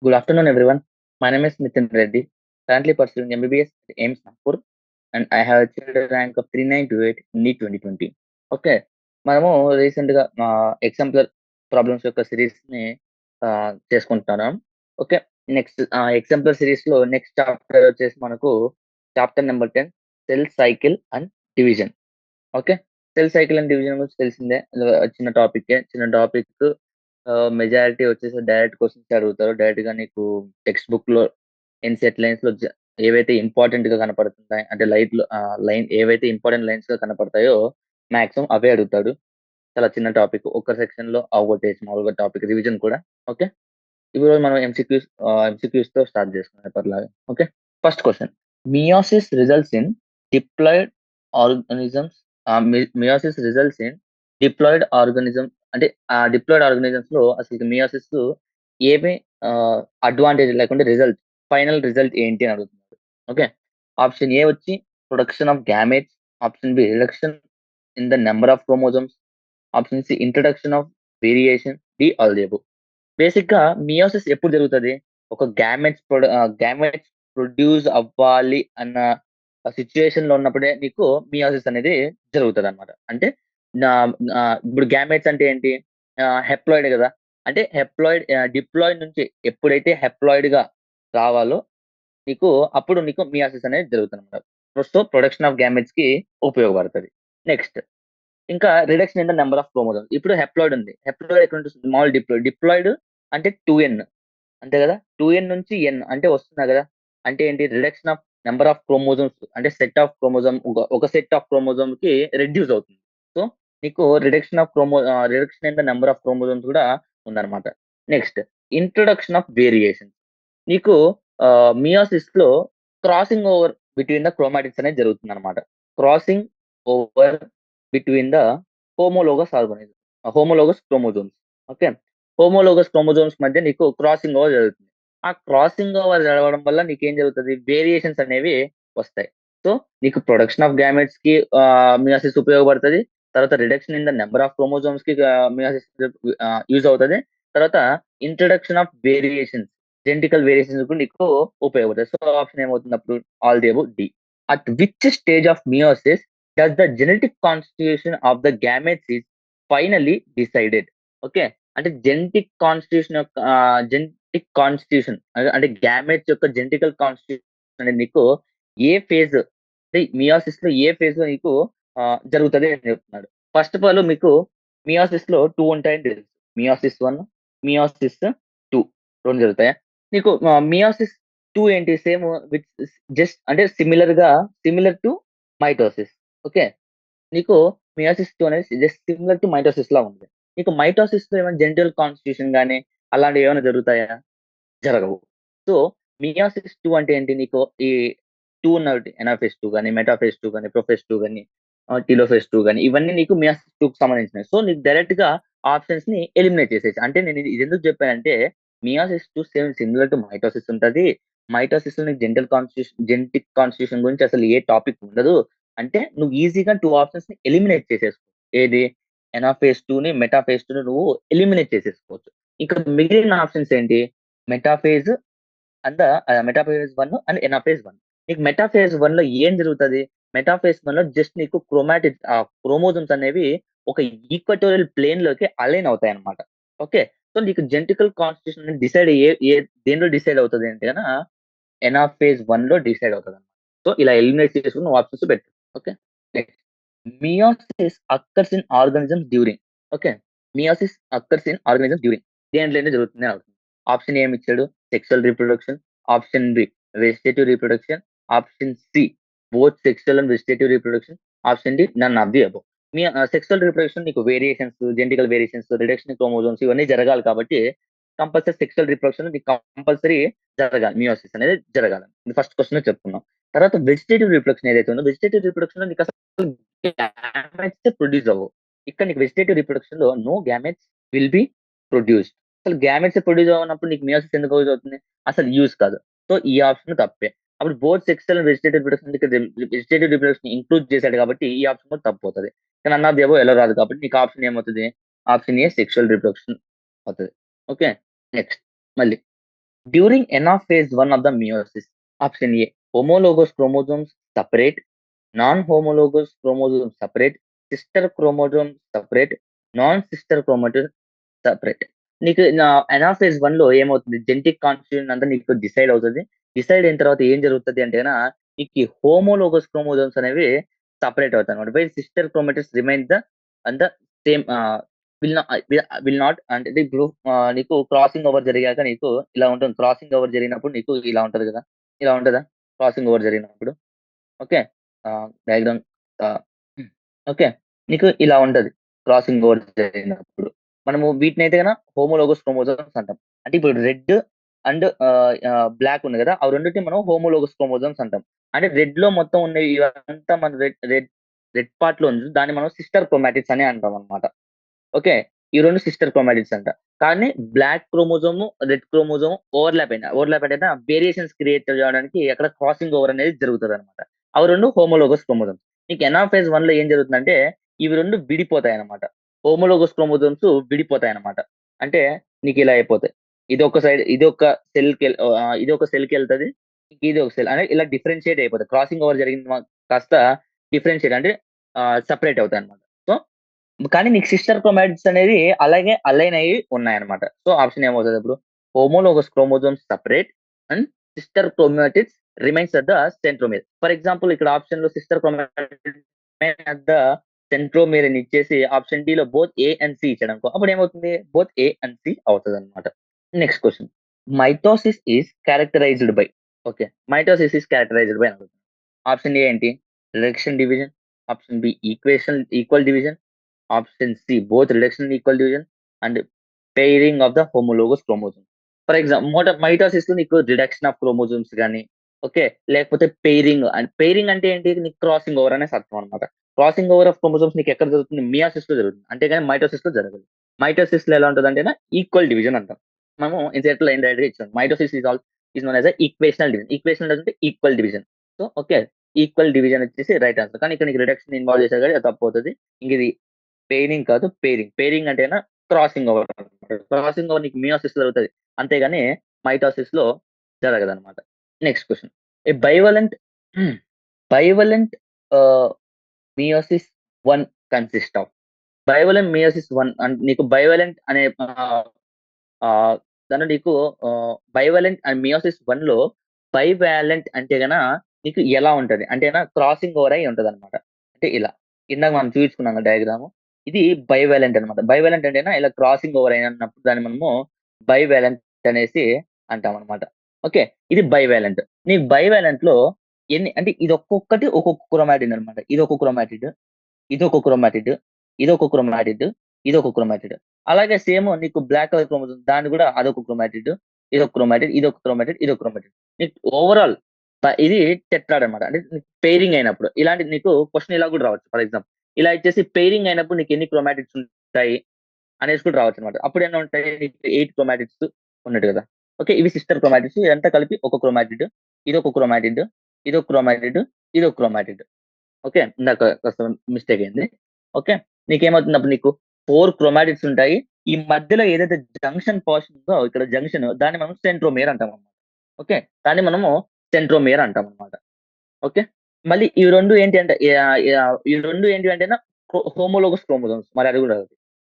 Good afternoon, everyone. My name is Nitin Reddy, currently pursuing MBBS at AIMS Nagpur, and I have achieved a rank of 3928 in NEET 2020. Okay, మనము రీసెంట్గా exemplar problems యొక్క సిరీస్ని చేసుకుంటున్నాం. Okay, next exemplar సిరీస్లో next chapter వచ్చేసి మనకు chapter number 10 cell cycle and division. Okay, cell cycle and division గురించి తెలిసిందే. చిన్న టాపిక్. మెజారిటీ వచ్చేసి డైరెక్ట్ క్వశ్చన్స్ అడుగుతారు. డైరెక్ట్ గా నీకు టెక్స్ట్ బుక్ లో ఎన్సెట్ లైన్స్ లో ఏవైతే ఇంపార్టెంట్ గా కనపడుతుంటాయి అంటే లైన్ ఏవైతే ఇంపార్టెంట్ లైన్స్ గా కనపడతాయో మాక్సిమం అవే అడుగుతాడు. చాలా చిన్న టాపిక్, ఒక్క సెక్షన్ లో అవగొట్టేసి మామూలుగా టాపిక్ రివిజన్ కూడా. ఓకే, ఇప్పుడు మనం ఎంసీక్యూస్ తో స్టార్ట్ చేసుకున్నాం ఎప్పటిలాగా. Okay, first question. Meiosis results in diploid organisms. Meiosis results in diploid organism అంటే ఆ డిప్లాయిడ్ ఆర్గానిజమ్స్ లో అసలు మియోసిస్ ఏమి అడ్వాంటేజ్ లేకుంటే రిజల్ట్, ఫైనల్ రిజల్ట్ ఏంటి అని అడుగుతున్నారు. ఓకే, ఆప్షన్ ఏ వచ్చి production of gametes, option B reduction in the number of chromosomes, option C introduction of variation, D all the above. Basic గా meiosis ఎప్పుడు జరుగుతుంది? ఒక గ్యామెట్స్ ప్రొడ్యూస్ అవ్వాలి అన్న సిచ్యుయేషన్ లో ఉన్నప్పుడే నీకు మియోసిస్ అనేది జరుగుతుంది అనమాట. అంటే ఇప్పుడు గ్యామెట్స్ అంటే ఏంటి? హెప్లాయిడ్ కదా. అంటే డిప్లాయిడ్ నుంచి ఎప్పుడైతే హెప్లాయిడ్ గా రావాలో నీకు అప్పుడు నీకు మియోసిస్ అనేది జరుగుతుంది అనమాట. సో ప్రొడక్షన్ ఆఫ్ గ్యామెట్స్ కి ఉపయోగపడుతుంది. నెక్స్ట్, ఇంకా reduction in the number of chromosomes. ఇప్పుడు హెప్లాయిడ్ ఉంది. హెప్లాయిడ్ ఎక్కడ ఉంటుంది? స్మాల్ డిప్లాయిడ్ అంటే 2n, అంతే కదా. 2n నుంచి n అంటే వస్తున్నా కదా. అంటే ఏంటి? Reduction of number of chromosomes అంటే సెట్ ఆఫ్ క్రోమోజోమ్, ఒక సెట్ ఆఫ్ క్రోమోజోమ్ కి రెడ్యూస్ అవుతుంది. సో నీకు reduction in the number of chromosomes కూడా ఉందన్నమాట. Next, introduction of variation. నీకు మియోసిస్ లో crossing over between the chromatids అనేది జరుగుతుంది అనమాట. Crossing over between the homologous organism homologous chromosomes. Okay, homologous chromosomes మధ్య నీకు క్రాసింగ్ ఓవర్ జరుగుతుంది. ఆ క్రాసింగ్ ఓవర్ జరగడం వల్ల నీకేం జరుగుతుంది? వేరియేషన్స్ అనేవి వస్తాయి. సో నీకు ప్రొడక్షన్ ఆఫ్ గ్యామెట్స్ కి మియోసిస్ ఉపయోగపడుతుంది. తర్వాత reduction in the number of chromosomes కి మియోసిస్ యూజ్ అవుతుంది. తర్వాత introduction of variations, genetical variations కూడా నీకు ఉపయోగపడుతుంది. సో ఆప్షన్ ఏమవుతుంది అప్పుడు? All the above, D. At which stage of meiosis does the genetic constitution of the gametes is finally decided. Okay, అంటే genetic constitution అంటే gametes యొక్క జెనెటికల్ కాన్స్టిట్యూషన్ అనేది నీకు ఏ ఫేజ్ అంటే మియోసిస్ లో ఏ ఫేజ్ లో నీకు జరుగుతుంది అని చెప్తున్నాడు. ఫస్ట్ ఆఫ్ ఆల్ మీకు మియోసిస్ లో 2 ఉంటాయని తెలుసు. మియోసిస్ 1, మియోసిస్ 2 రెండు జరుగుతాయా? నీకు మియోసిస్ 2 ఏంటి? సేమ్ విత్ జస్ట్ అంటే సిమిలర్ టు మైటోసిస్. ఓకే, నీకు మియోసిస్ 2 అనేది జస్ట్ సిమిలర్ టు మైటోసిస్ లా ఉంది. నీకు మైటోసిస్ లో ఏమైనా జెనెటికల్ కాన్స్టిట్యూషన్ గానీ అలాంటివి ఏమైనా జరుగుతాయా? జరగవు. సో మియోసిస్ 2 అంటే ఏంటి? నీకు ఈ 2 ఉన్నవి ఎనాఫేజ్ 2 గాని, మెటాఫేజ్ 2 గాని, ప్రొఫేజ్ 2 గాని, టిలోఫేజ్ 2 గాని ఇవన్నీ నీకు మియోసిస్ 2కి సంబంధించినవి. సో నీకు డైరెక్ట్ గా ఆప్షన్స్ ని ఎలిమినేట్ చేసేయొచ్చు. అంటే నేను ఇది ఎందుకు చెప్పానంటే meiosis 2 same similar to mitosis ఉంటది. మైటోసిస్ లో నీకు జెనెటిక్ కాన్స్టిట్యూషన్ గురించి అసలు ఏ టాపిక్ ఉండదు. అంటే నువ్వు ఈజీగా 2 ఆప్షన్స్ ని ఎలిమినేట్ చేసేసుకో. ఏది? ఎనాఫేజ్ 2 ని, మెటాఫేజ్ 2 ని నువ్వు ఎలిమినేట్ చేసేసుకోవచ్చు. ఇక మిగిలిన ఆప్షన్స్ ఏంటి? Metaphase metaphase 1 and anaphase 1. నీకు మెటాఫేజ్ 1 లో ఏం జరుగుతది? మెటాఫేజ్ 1 లో జస్ట్ నీకు క్రోమోజోమ్స్ అనేవి ఒక ఈక్వటోరియల్ ప్లేన్ లోకి అలైన్ అవుతాయన్నమాట. ఓకే, సో నీకు జెనెటికల్ కాన్స్టిట్యూషన్ డిసైడ్ ఏ ఏ దేనిలో డిసైడ్ అవుతది అంటే గన ఎనాఫేజ్ 1 లో డిసైడ్ అవుతదన్నమాట. సో ఇలా ఎలిమినేట్ చేసుకొని నువ్వు ఆప్షన్స్ పెట్టు. Okay, next, meiosis occurs in organisms during. Okay, meiosis occurs in organisms during దేంట్లోనే జరుగుతుంది అని అడుగుతుంది. ఆప్షన్ ఏమి ఇచ్చాడు? Sexual reproduction, option B vegetative reproduction, option C both sexual and vegetative reproduction, option D none of the above. మీ sexual reproduction నీకు variations, genetical variations, reduction chromosomes ఇవన్నీ జరగాలి కాబట్టి కంపల్సరీ సెక్సువల్ రీప్రొడక్షన్ నీకు కంపల్సరీ జరగాలి. Meiosis అనేది జరగాలి. First question చెప్పుకున్నాం. తర్వాత వెజిటేటివ్ రీప్రొడక్షన్ ఏదైతే ఉందో వెజిటేటివ్ రీప్రొడక్షన్ లో నీకు అసలు గ్యామెట్స్ ప్రొడ్యూస్ అవ్వవు. ఇక్కడ నీకు వెజిటేటివ్ రీప్రొడక్షన్ లో no gametes will be produced. అసలు గ్యామెట్స్ ప్రొడ్యూస్ అవ్వనప్పుడు నీకు మియోసిస్ ఎందుకు యూజ్ అవుతుంది? అసలు యూజ్ కాదు. సో ఈ ఆప్షన్ తప్పే. అప్పుడు both sexual and vegetative reproduction vegetative reproduction include చేశాడు కాబట్టి ఈ ఆప్షన్ కూడా తప్పు అవుతుంది. కానీ అన్న దేవో ఎలా రాదు కాబట్టి నీకు ఆప్షన్ ఏమవుతుంది? ఆప్షన్ ఏ సెక్షువల్ రిప్రొడక్షన్ అవుతుంది. ఓకే, నెక్స్ట్ మళ్ళీ during phase 1 of the meiosis. Option A, homologous chromosomes separate, non-homologous chromosomes separate, sister chromosomes separate, non-sister chromosomes separate. నీకు అనాఫేజ్ 1లో ఏమవుతుంది? జెనెటిక్ కాన్స్టిట్యూషన్ అంతా నీకు డిసైడ్ అవుతది. డిసైడ్ అయిన తర్వాత ఏం జరుగుతది అంటే నీకు ఈ హోమోలోగస్ క్రోమోజోమ్స్ అనేవి సెపరేట్ అవుతాయన్నమాట. While sister chromatids remain the same will not అంటే ఇప్పుడు నీకు క్రాసింగ్ ఓవర్ జరిగాక నీకు ఇలా ఉంటుంది. క్రాసింగ్ ఓవర్ జరిగినప్పుడు నీకు ఇలా ఉంటది కదా! ఇలా ఉంటదా? క్రాసింగ్ ఓవర్ జరిగినప్పుడు. ఓకే. డయాగ్రామ్ హ్మ్. ఓకే. నీకు ఇలా ఉంటది. క్రాసింగ్ ఓవర్ జరిగినప్పుడు. మనము వీటినైతే హోమోలోగస్ క్రోమోజోమ్స్ అంటాం. అంటే ఇప్పుడు రెడ్ అండ్ బ్లాక్ ఉంది గదా! ఆ రెండిటిని మనం హోమోలోగస్ క్రోమోజోమ్స్ అంటాం. అంటే రెడ్‌లో మొత్తం ఉన్నయి ఇవంతా మన రెడ్ రెడ్ రెడ్ పార్ట్‌లో ఉంది. దాన్ని మనం సిస్టర్ క్రోమాటిడ్స్ అని అంటామనమాట. ఓకే. ఈ 2 సిస్టర్ క్రోమాటిడ్స్ అంట. కానీ black chromosome, red chromosome overlap అంటే వేరియేషన్స్ క్రియేట్ చేయడానికి అక్కడ క్రాసింగ్ ఓవర్ అనేది జరుగుతదనమాట. అవి 2 హోమోలోగస్ క్రోమోజోమ్స్. నీకు ఎనాఫేజ్ 1లో ఏం జరుగుతుందంటే ఇవి 2 విడిపోతాయన్నమాట. Homologous chromosomes విడిపోతాయన్నమాట. అంటే నీకిలా అయిపోతాయి. ఇదొక సైడ్ ఇదొక సెల్‌కెళ్తది. ఇదొక సెల్ అంటే ఇలా డిఫరెన్షియేట్ అయిపోతది. క్రాసింగ్ ఓవర్ జరిగింది కాస్త డిఫరెన్షియేట్ అంటే సెపరేట్ అవుతాయన్నమాట. సో కానీ నీకు సిస్టర్ క్రోమాటిడ్స్ అనేది అలాగే అలైన్ అయ్యి ఉన్నాయన్నమాట. సో, ఆప్షన్ ఏమవుతది ఇప్పుడు? Homologous chromosomes separate and sister chromatids remains at the centromere. For example ఇక్కడ ఆప్షన్‌లో sister chromatids remain at the centromere అని ఇచ్చేసి ఆప్షన్ డిలో బోత్ ఏ అండ్ సి ఇచ్చాడనుకో అప్పుడేమవుతుంది? బోత్ ఏ అండ్ సి అవుతదన్నమాట. Next question. Mitosis is characterized by okay. Mitosis is characterized by అని option A ఏంటి? Reduction division. Option B equal division. Option C both reduction and equal division and pairing of the homologous chromosome. For example mitosis లో నీకు reduction of chromosomes గాని okay. లేకపోతే pairing అంటే ఏంటి? నీకు crossing over అనేసి అర్థం అనమాట. క్రాసింగ్ ఓవర్ ఆఫ్ క్రోమోజోమ్స్ నీకు ఎక్కడ జరుగుతుంది? మియోసిస్ లో జరుగుతుంది. అంతేగాని మైటోసిస్ లో జరగదు. మైటోసిస్ లో ఎలా ఉంటదంటేనా ఈక్వల్ డివిజన్ అంటాం. మనము ఇన్సెట్ లో ఇండైరెక్ట్ గా ఇచ్చాం. Mitosis is known as equational division. Equational అంటే equal division. So okay. Equal division వచ్చేసి రైట్ ఆన్సర్. కానీ ఇక్కడ నీకు రిడక్షన్ ఇన్వాల్వ్ చేశారు కాబట్టి అది తప్పవుతది. ఇంక ఇది పెయిరింగ్ కాదు పేరింగ్. పేరింగ్ అంటేనా క్రాసింగ్ ఓవర్ అన్నమాట. క్రాసింగ్ ఓవర్ నీకు మియోసిస్ జరుగుతది. అంతేగాని మైటోసిస్‌లో జరగదనమాట. Next question. ఏ బైవలెంట్ బైవలెంట్ ఆహ్, మియోసిస్ 1 కన్సిస్ట్ ఆఫ్ బైవలెంట్ మియోసిస్ 1 నీకు బైవలెంట్ అనే ఆహ్, దాంట్లో నీకు బైవలెంట్ అండ్ మియోసిస్ 1లో బైవాలెంట్ అంటే నీకు ఎలా ఉంటది? అంటేనా క్రాసింగ్ ఓవర్ అయ్యి ఉంటదనమాట. అంటే ఇలా. ఇందాక మనం చూపించుకున్నాం కదా డయాగ్రాము. ఇది బైవాలెంట్ అనమాట. బైవాలెంట్ అంటేనా ఇలా క్రాసింగ్ ఓవర్ అయినప్పుడు దాన్ని మనము బైవాలెంట్ అనేసి అంటామనమాట. ఓకే. ఇది బైవాలెంట్. నీకు బైవాలెంట్‌లో ఎన్ని అంటే ఇది ఒక్కొక్కటి ఒక్కొక్క క్రోమాటిడ్ అనమాట. ఇదొక క్రోమాటిడ్. ఇదొక క్రోమాటిడ్, ఇదొక క్రోమాటిడ్, ఇదొక క్రోమాటిడ్. అలాగే సేమ్ నీకు బ్లాక్ కలర్ క్రోమోజోమ్ దాన్ని గూడా అదొక క్రోమాటిడ్, ఇదొక క్రోమాటిడ్, ఇదొక క్రోమాటిడ్, ఇదొక క్రోమాటిడ్. నీకు ఓవరాల్ ఇది టెట్రాడ్ అన్నమాట. అంటే పెయిరింగ్ అయినప్పుడు. ఇలాంటిది నీకు క్వెషన్ ఇలా గూడా రావచ్చు. ఫర్ ఎగ్జాంపుల్ ఇలా ఇచ్చేసి పెయిరింగ్ అయినప్పుడు నీకు ఎన్ని క్రోమాటిడ్స్ ఉంటాయి అనేసి కూడా రావచ్చన్నమాట. అప్పుడు ఎన్ని ఉంటాయి? నీకు 8 క్రోమాటిడ్స్ ఉన్నట్టు గదా! ఓకే. ఇవి సిస్టర్ క్రోమాటిడ్స్ ఇదంతా కలిపి ఒక క్రోమాటిడ్, ఇదొక క్రోమాటిడ్, ఇదొక క్రోమాటిడ్, ఇదొక క్రోమాటిడ్. ఓకే. ఇందాక కాస్త మిస్టేక్ అయింది. ఓకే. నీకేమవుతుంది నీకు 4 క్రోమాటిడ్స్ ఉంటాయి. ఈ మధ్యలో ఏదైతే జంక్షన్ పోర్షన్ ఉందో ఇక్కడ జంక్షన్ దాన్ని మనం సెంట్రోమియర్ అంటామన్నమాట. ఓకే. దాన్ని మనము సెంట్రోమియర్ అంటామన్నమాట. ఓకే. మళ్ళీ ఈ 2 ఏంటి అంటే ఈ 2 ఏంటి అంటేనా హోమోలోగస్ క్రోమోజోమ్స్ మరి అది గూడా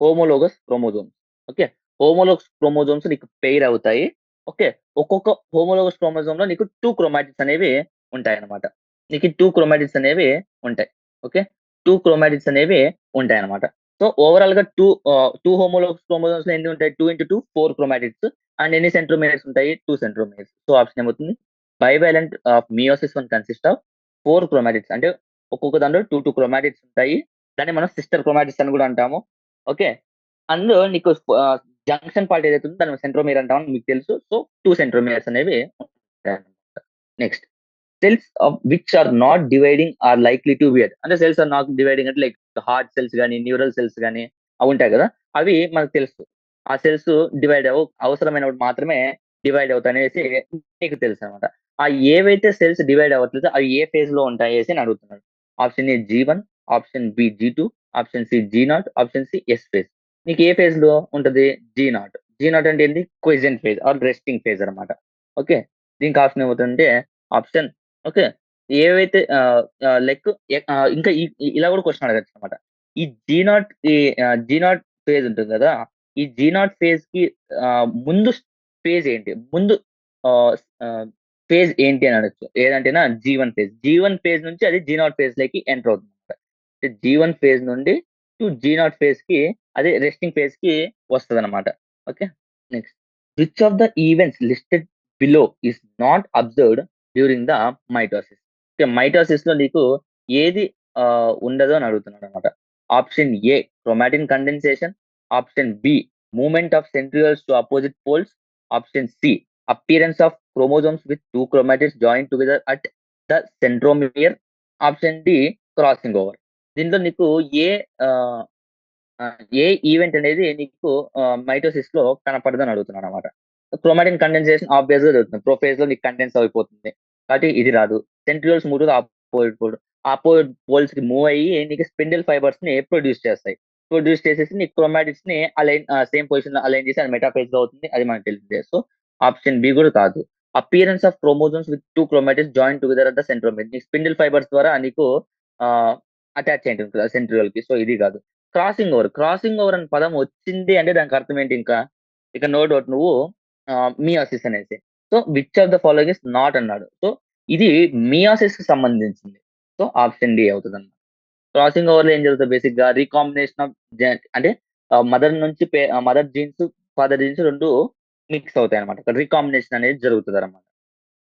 homologous chromosomes. Okay. Homologous chromosomes నీకు పెయిర్ అవుతాయి. ఓకే. ఒక్కొక్క హోమోలోగస్ క్రోమోజోమ్‌లో నీకు 2 క్రోమాటిడ్స్ అనేవి ఉంటాయన్నమాట. నీకు 2 క్రోమాటిడ్స్ అనేవి ఉంటాయి. ఓకే. 2 క్రోమాటిడ్స్ అనేవి ఉంటాయన్నమాట. సో, ఓవరాల్‌గా 2 హోమోలోగస్ క్రోమోజోమ్స్‌లో ఎన్ని ఉంటాయి? 2 x 2 4 క్రోమాటిడ్స్ అండ్ ఎన్ని సెంట్రోమియర్స్ ఉంటాయి? 2 సెంట్రోమియర్స్. సో, ఆప్షన్ ఏమవుతుంది? Bivalent of meiosis 1 consist of 4 chromatids. అంటే ఒక్కొక్క దాంట్లో 2 క్రోమాటిడ్స్ ఉంటాయి. దాన్ని మనం సిస్టర్ క్రోమాటిడ్స్ అని గూడా అంటాము. ఓకే. అందులో నీకు జంక్షన్ పార్ట్ ఏదైతే ఉందో దాన్ని సెంట్రోమియర్ అంటామని మీకు తెలుసు. సో, 2 సెంట్రోమియర్స్ అనేవి ఉంటాయన్నమాట. Next cells of which are not dividing are likely to wear. అంటే సెల్స్ ఆర్ నాట్ డివైడింగ్ అంటే లైక్ హార్ట్ సెల్స్ గాని, న్యూరల్ సెల్స్ గాని అవి ఉంటాయి గదా! అవి మనకు తెలుసు. ఆ సెల్స్ డివైడ్ అవసరమైనప్పుడు మాత్రమే డివైడ్ అవుతాయనేసి నీకు తెలుసనమాట. ఆ ఏవైతే సెల్స్ డివైడ్ అవ్వట్లేదో అవి ఏ ఫేజ్‌లో ఉంటాయేసి అని అడుగుతున్నాడు. Option A G1, option B G2, option C G0, option C S phase. నీకు ఏ ఫేజ్‌లో ఉంటది? G0. జీ నాట్ అంటే ఏంటి? Quiescent phase or resting phase అనమాట. ఓకే. దీనికి ఆప్షన్ ఏమవుతుందంటే ఆప్షన్ ఓకే. ఏవైతే లైక్ ఇంకా ఇలా కూడా క్వెషన్ అడగొచ్చు అనమాట. ఈ G naught G naught phase ఉంటుంది కదా! ఈ జీ నాట్ ఫేజ్‌కి ముందు ఫేజ్ ఏంటి? ముందు ఆహ్, ఆహ్, ఫేజ్ ఏంటి అని అడగొచ్చు. ఏదంటేనా జీ1 ఫేజ్. జీ1 ఫేజ్ నుంచి అది జీ నాట్ ఫేజ్‌లోకి ఎంటర్ అవుతుందన్నమాట. జీ1 ఫేజ్ నుండి టు జీ నాట్ ఫేజ్‌కి అదే రెస్టింగ్ ఫేజ్‌కి వస్తదన్నమాట. Okay. Next. Which of the events listed below is not observed during the mitosis. Okay. మైటోసిస్‌లో నీకు ఏది ఉండదు అని అడుగుతున్నాడన్నమాట. Option A chromatin condensation, option B movement of centrioles to opposite poles, option C appearance of chromosomes with 2 chromatids joined together at the centromere, option D crossing over. దీంట్లో నీకు ఏ ఆహ్, ఏ event అనేది నీకు మైటోసిస్‌లో కనపడదని అడుగుతున్నాడన్నమాట. క్రోమాటిన్ కండెన్సేషన్ ఆబ్వియస్‌గా జరుగుతుంది. ప్రొఫేజ్‌లో నీకు condense అయిపోతుంది. కాబట్టి ఇది రాదు. Centrioles move to the opposite pole. Opposite పోల్స్‌కి మూవ్ అయ్యి నీకు స్పిండిల్ ఫైబర్స్‌ని ప్రొడ్యూస్ చేస్తాయి. ప్రొడ్యూస్ చేసేసి నీకు క్రోమాటిడ్స్‌ని సేమ్ పొజిషన్‌లో అలైన్ చేసి అది మెటాఫేజ్‌లో అవుతుంది. అది మనకు తెలిసిందే. సో, ఆప్షన్ బి కూడా కాదు. Appearance of chromosomes with 2 chromatids join together at the centromere. నీకు స్పిండిల్ ఫైబర్స్ ద్వారా నీకు ఆహ్, అటాచ్ అయి ఉంటుంది సెంట్రియోల్‌కి. సో, ఇది కాదు. Crossing over. క్రాసింగ్ ఓవర్ అనే పదం వచ్చింది అంటే దానికి అర్థం ఏంటి ఇంకా? ఇక నో డౌట్ నువ్వు మియోసిస్ అనేసి. So, which of the following is not అన్నాడు. సో, ఇది మియోసిస్‌కి సంబంధించింది. సో, ఆప్షన్ డి అవుతదన్నమాట. క్రాసింగ్ ఓవర్‌లో ఏం జరుగుతది బేసిక్‌గా రీకాంబినేషన్ ఆఫ్ అంటే mother genes, father genes 2 mix అవుతాయన్నమాట. ఇక్కడ రీకాంబినేషన్ అనేది జరుగుతదన్నమాట.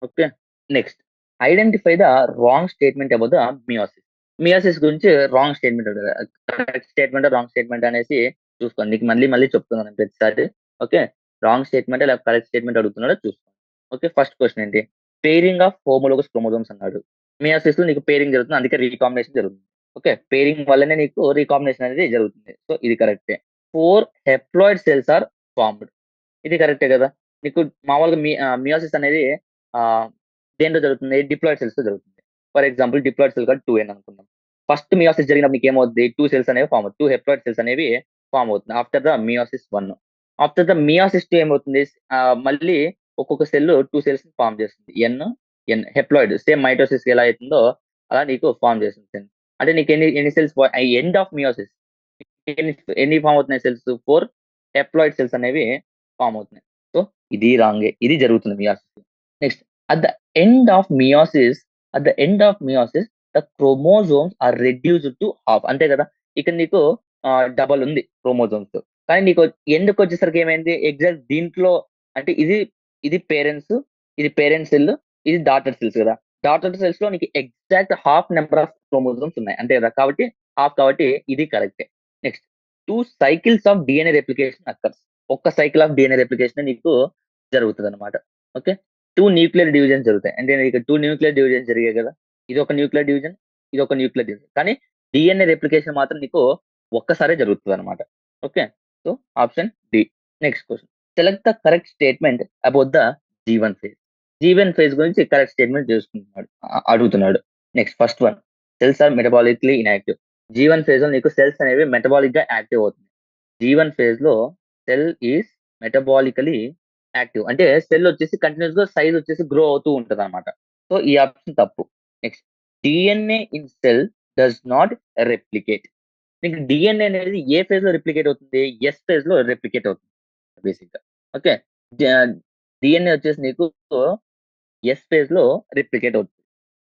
Okay. Next. Identify the wrong statement about the meiosis. Meiosis గురించి రాంగ్ స్టేట్‌మెంట్ ఉంటది. కరెక్ట్ స్టేట్‌మెంట్, రాంగ్ స్టేట్‌మెంట్ అనేసి చూసుకోండి. నీకు మళ్ళీ చెప్తున్నాను నేను ప్రతిసారి. ఓకే. రాంగ్ స్టేట్‌మెంటా లేకపోతే కరెక్ట్ స్టేట్‌మెంట్ అడుగుతున్నాడో చూసుకోండి. ఓకే. ఫస్ట్ క్వెషన్ ఏంటి? పెయిరింగ్ ఆఫ్ హోమోలోగస్ క్రోమోజోమ్స్ అన్నాడు. మియోసిస్‌లో నీకు పెయిరింగ్ జరుగుతుంది. అందుకే రీకాంబినేషన్ జరుగుతుంది. ఓకే. పెయిరింగ్ వల్లనే నీకు రీకాంబినేషన్ అనేది జరుగుతుంది. సో, ఇది కరెక్టే. 4 హెప్లాయిడ్ సెల్స్ ఆర్ ఫార్మ్డ్. ఇది కరెక్టే గదా! నీకు మామూలుగా మియోసిస్ అనేది ఆహ్, దేంట్లో జరుగుతుంది? డిప్లాయిడ్ సెల్స్‌లో జరుగుతుంది. ఫర్ ఎగ్జాంపుల్ డిప్లాయిడ్ సెల్ కాదు 2n అనుకుందాం. ఫస్ట్ మియోసిస్ జరిగినప్పుడు నీకేమవుద్ది? 2 సెల్స్ అనేవి ఫార్మ్ అవుతాయి. 2 హెప్లాయిడ్ సెల్స్ అనేవి ఫార్మ్ అవుతుంది. After the meiosis 1. After the meiosis 2 ఏమవుతుంది? మళ్ళీ ఒక్కొక్క సెల్ 2 సెల్స్‌ని ఫార్మ్ చేస్తుంది. హెప్లాయిడ్ సేమ్ మైటోసిస్ ఎలా అయితుందో అలా నీకు ఫార్మ్ చేస్తుంది. అంటే నీకు ఎన్ని సెల్స్ ఎండ్ ఆఫ్ మియోసిస్ ఎన్ని ఎన్ని ఫార్మ్ అవుతున్నాయి సెల్స్? 4 హెప్లాయిడ్ సెల్స్ అనేవి ఫార్మ్ అవుతున్నాయి. సో, ఇది రాంగే. ఇది జరుగుతుంది meiosis. Next at the end of meiosis at the end of meiosis the chromosomes are reduced to half. అంతే కదా! ఇక్కడ నీకు డబల్ ఉంది క్రోమోజోమ్స్. కానీ నీకు ఎండ్‌కొచ్చేసరికి ఏమైంది? ఎగ్జాక్ట్ దీంట్లో అంటే ఇది పేరెంట్ సెల్, ఇది డాటర్ సెల్స్ కదా! డాటర్ సెల్స్‌లో నీకు exact half number of chromosomes ఉన్నాయి. అంతే కదా! కాబట్టి హాఫ్ కాబట్టి ఇది కరెక్టే. Next 2 cycles of DNA replication occurs. ఒక్క సైకిల్ ఆఫ్ డీఎన్ఏ రెప్లికేషనే నీకు జరుగుతదనమాట. ఓకే. 2 న్యూక్లియర్ డివిజన్స్ జరుగుతాయి. అంటే ఇక 2 న్యూక్లియర్ డివిజన్స్ జరిగాయి గదా! ఇదొక న్యూక్లియర్ డివిజన్, ఇదొక న్యూక్లియర్ డివిజన్. కానీ డీఎన్ఏ రెప్లికేషన్ మాత్రం నీకు ఒక్కసారే జరుగుతదనమాట. Okay. So, option D. Next question. Select the correct statement about the G one phase. G one phase గురించి కరెక్ట్ స్టేట్‌మెంట్ చేసుకుంటున్నాడు. అడుగుతున్నాడు. Next first one. Cells are metabolically inactive. G one ఫేజ్‌లో నీకు సెల్స్ అనేవి మెటబాలిక్‌గా యాక్టివ్ అవుతుంది. జీ1 ఫేజ్‌లో సెల్ ఈస్ మెటబాలికల్లీ యాక్టివ్. అంటే సెల్ వచ్చేసి కంటిన్యూయస్‌గా సైజ్ వచ్చేసి గ్రో అవుతూ ఉంటదన్నమాట. సో, ఈ ఆప్షన్ తప్పు. Next DNA in cell does not replicate. నీకు డీఎన్ఏ అనేది ఏ ఫేజ్‌లో రెప్లికేట్ అవుతుంది? ఎస్ ఫేజ్‌లో రెప్లికేట్ అవుతుంది బేసిక్‌గా. ఓకే. డ డీఎన్ఏ వచ్చేసి నీకు ఎస్ ఫేజ్‌లో రెప్లికేట్ అవుతుంది.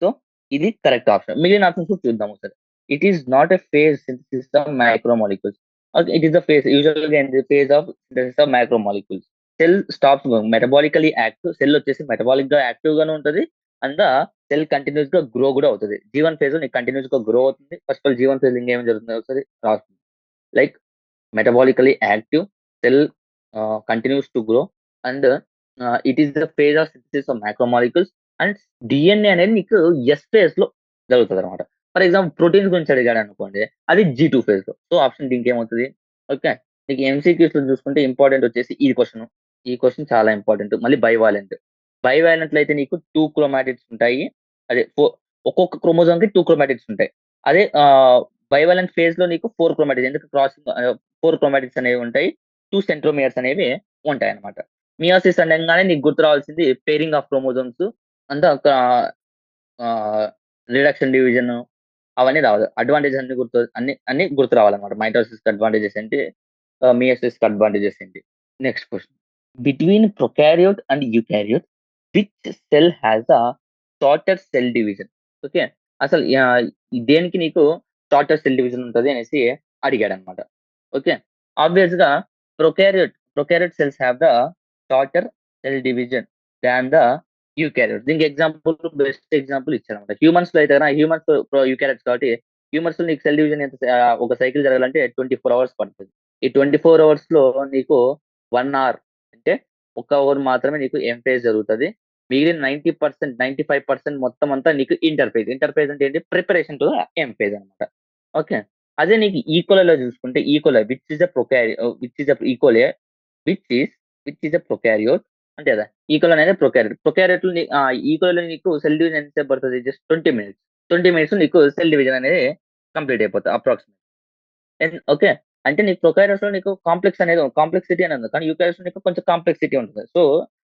సో, ఇది కరెక్ట్ ఆప్షన్. మిగిలిన ఆప్షన్స్ కూడా చూద్దాం ఒకసారి. It is not a phase synthesis of micro molecules. Okay. It is the phase యూజువల్‌గా ఏంటి phase of synthesis of micro molecules. Cell stops metabolically active. Cell వచ్చేసి మెటబాలిక్‌గా యాక్టివ్ గాను ఉంటది. అండ్ సెల్ కంటిన్యూయస్‌గా గ్రో కూడా అవుతది. జీ1 ఫేజ్‌లో నీకు కంటిన్యూయస్‌గా గ్రో అవుతుంది. First of all G one phase ఇంకేం జరుగుతుందో ఒకసారి రాసుకుందాం. Like metabolically active, cell continues to grow, and it is the phase of synthesis of macromolecules, and DNA అనేది నీకు ఎస్ ఫేజ్ లో జరుగుతుంది అనమాట. ఫర్ ఎగ్జాంపుల్ ప్రోటీన్స్ గురించి అడిగాడు అనుకోండి, అది జీ2 ఫేజ్ లో. సో ఆప్షన్ దీనికి ఏమవుతుంది? ఓకే. నీకు ఎంసీక్యూస్ లో చూసుకుంటే ఇంపార్టెంట్ వచ్చేసి ఈ క్వశ్చన్ చాలా ఇంపార్టెంట్. మళ్ళీ బైవాలెంట్. బైవాలెంట్ లో అయితే నీకు 2 క్రోమాటిడ్స్ ఉంటాయి. అదే ఒక్కొక్క క్రోమోజోమ్ కి 2 క్రోమాటిడ్స్ ఉంటాయి. అదే బైవాలెంట్ ఫేజ్ లో నీకు 4 క్రోమాటిడ్స్. ఎందుకు 4 క్రోమాటిడ్స్ అనేవి ఉంటాయి. 2 సెంట్రోమియర్స్ అనేవి ఉంటాయన్నమాట. మియోసిస్ అనంగానే నీకు గుర్తు రావాల్సింది పెయిరింగ్ ఆఫ్ క్రోమోజోమ్స్ అంతా ఒక రిడక్షన్, డివిజన్ అవన్నీ రావాలి. అడ్వాంటేజెస్ అన్ని గుర్తు రావాలన్నమాట. మైటోసిస్‌కి అడ్వాంటేజెస్ ఏంటి? మియోసిస్‌కి అడ్వాంటేజెస్ ఏంటి? Next question. Between prokaryote and eukaryote which cell has the shorter cell division? Okay. అసలు దేనికి నీకు షార్టర్ సెల్ డివిజన్ ఉంటది అనేసి అడిగాడన్నమాట. ఓకే. ఆబ్వియస్‌గా prokaryote cells have the shorter cell division than the eukaryotes. దీనికి బెస్ట్ ఎగ్జాంపుల్ ఇచ్చాడన్నమాట. హ్యూమన్స్‌లో అయితే హ్యూమన్స్ యూకారియోట్స్ కాబట్టి హ్యూమన్స్‌లో నీకు సెల్ డివిజన్ ఒక సైకిల్ జరగాలంటే 24 అవర్స్ పడతది. ఈ 24 అవర్స్‌లో నీకు 1 అవర్ అంటే ఒక అవర్ మాత్రమే నీకు ఎం ఫేజ్ జరుగుతది. మిగిలిన 90%, 95% మొత్తం అంతా నీకు ఇంటర్ ఫేజ్. ఇంటర్ ఫేజ్ అంటే ఏంటి? ప్రిపరేషన్ టు ఎం ఫేజ్ అన్నమాట. ఓకే. అదే నీకు ఈకోలైలో చూసుకుంటే E coli which is a E coli which is which is a prokaryote అంతే కదా! ఈకోలై అనేది ప్రొకారియోట్. ఈకోలైలో నీకు సెల్ డివిజన్ ఎంత సేపు పడతది? Just 20 minutes. 20 మినిట్స్‌లో నీకు సెల్ డివిజన్ అనేది కంప్లీట్ అయిపోతది అప్రాక్సిమేట్‌లీ. ఓకే. అంటే నీకు ప్రొకారియోట్స్‌లో నీకు కాంప్లెక్సిటీ అనేది ఉంది. కానీ యూకారియోట్స్‌లో నీకు కొంచెం కాంప్లెక్సిటీ ఉంటది. సో,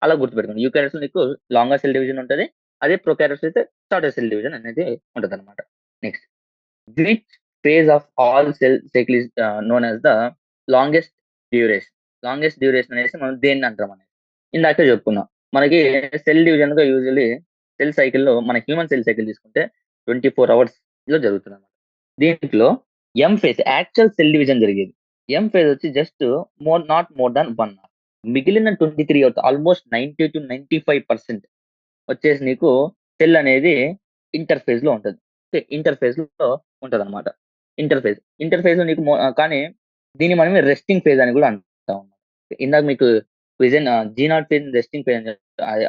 అలా గుర్తుపెట్టుకోండి. యూకారియోట్స్‌లో నీకు లాంగర్ సెల్ డివిజన్ ఉంటది. అదే ప్రొకారియోట్స్ అయితే షార్టర్ సెల్ డివిజన్ అనేది ఉంటదన్నమాట. Next. Which phase of all cell cycle is known as the longest duration. Longest duration అనేసి మనం దేన్ని అంటామనేది. ఇందాకే చెప్పుకున్నాం. మనకి సెల్ డివిజన్‌గా యూజువల్లీ సెల్ సైకిల్‌లో మన హ్యూమన్ సెల్ సైకిల్ తీసుకుంటే 24 అవర్స్‌లో జరుగుతుందన్నమాట. దీంట్లో M phase actual cell division జరిగేది. ఎం ఫేజ్ వచ్చి just not more than 1 hour. మిగిలిన 23 అవర్స్ ఆల్‌మోస్ట్ 90-95% వచ్చేసి నీకు సెల్ అనేది ఇంటర్ ఫేజ్‌లో ఉంటది. ఓకే. ఇంటర్ ఫేజ్‌లో ఉంటదన్నమాట. ఇంటర్ ఫేజ్‌లో నీకు కానీ దీన్ని మనమే రెస్టింగ్ ఫేజ్ అని గూడా అంటాం. ఇందాక మీకు G naught phase resting phase అని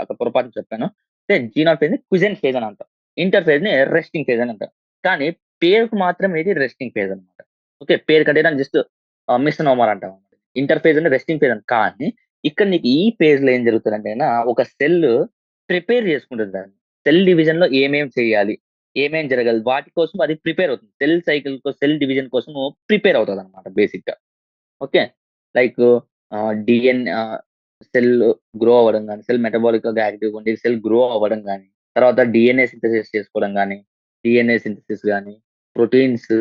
అక్కడ పొరపాటున చెప్పాను. జీ నాట్ ఫేజ్‌ని క్విజెంట్ ఫేజ్ అని అంటాం. ఇంటర్ ఫేజ్‌ని రెస్టింగ్ ఫేజ్ అని అంటాం. కానీ పేరుకు మాత్రం ఇది రెస్టింగ్ ఫేజ్ అన్నమాట. ఓకే. పేరు కంటే జస్ట్ మిస్‌నోమర్ అంటాం. ఇంటర్ ఫేజ్ అంటే రెస్టింగ్ ఫేజ్ అని. కానీ ఇక్కడ నీకు ఈ ఫేజ్‌లో ఏం జరుగుతదంటే ఒక సెల్ ప్రిపేర్ చేసుకుంటది దాన్ని. సెల్ డివిజన్‌లో ఏమేం చేయాలి? ఏమేం జరగాలి? వాటి కోసం అది ప్రిపేర్ అవుతుంది. సెల్ డివిజన్ కోసము ప్రిపేర్ అవుతదన్నమాట బేసిక్‌గా. ఓకే. లైక్ సెల్ గ్రో అవ్వడం గాని, సెల్ మెటబాలికల్‌గా యాక్టివ్‌గా ఉండి సెల్ గ్రో అవ్వడం గాని, తర్వాత డీఎన్ఏ సింథసిస్ చేసుకోవడం గాని, డీఎన్ఏ సింథసిస్ గాని, ప్రోటీన్స్,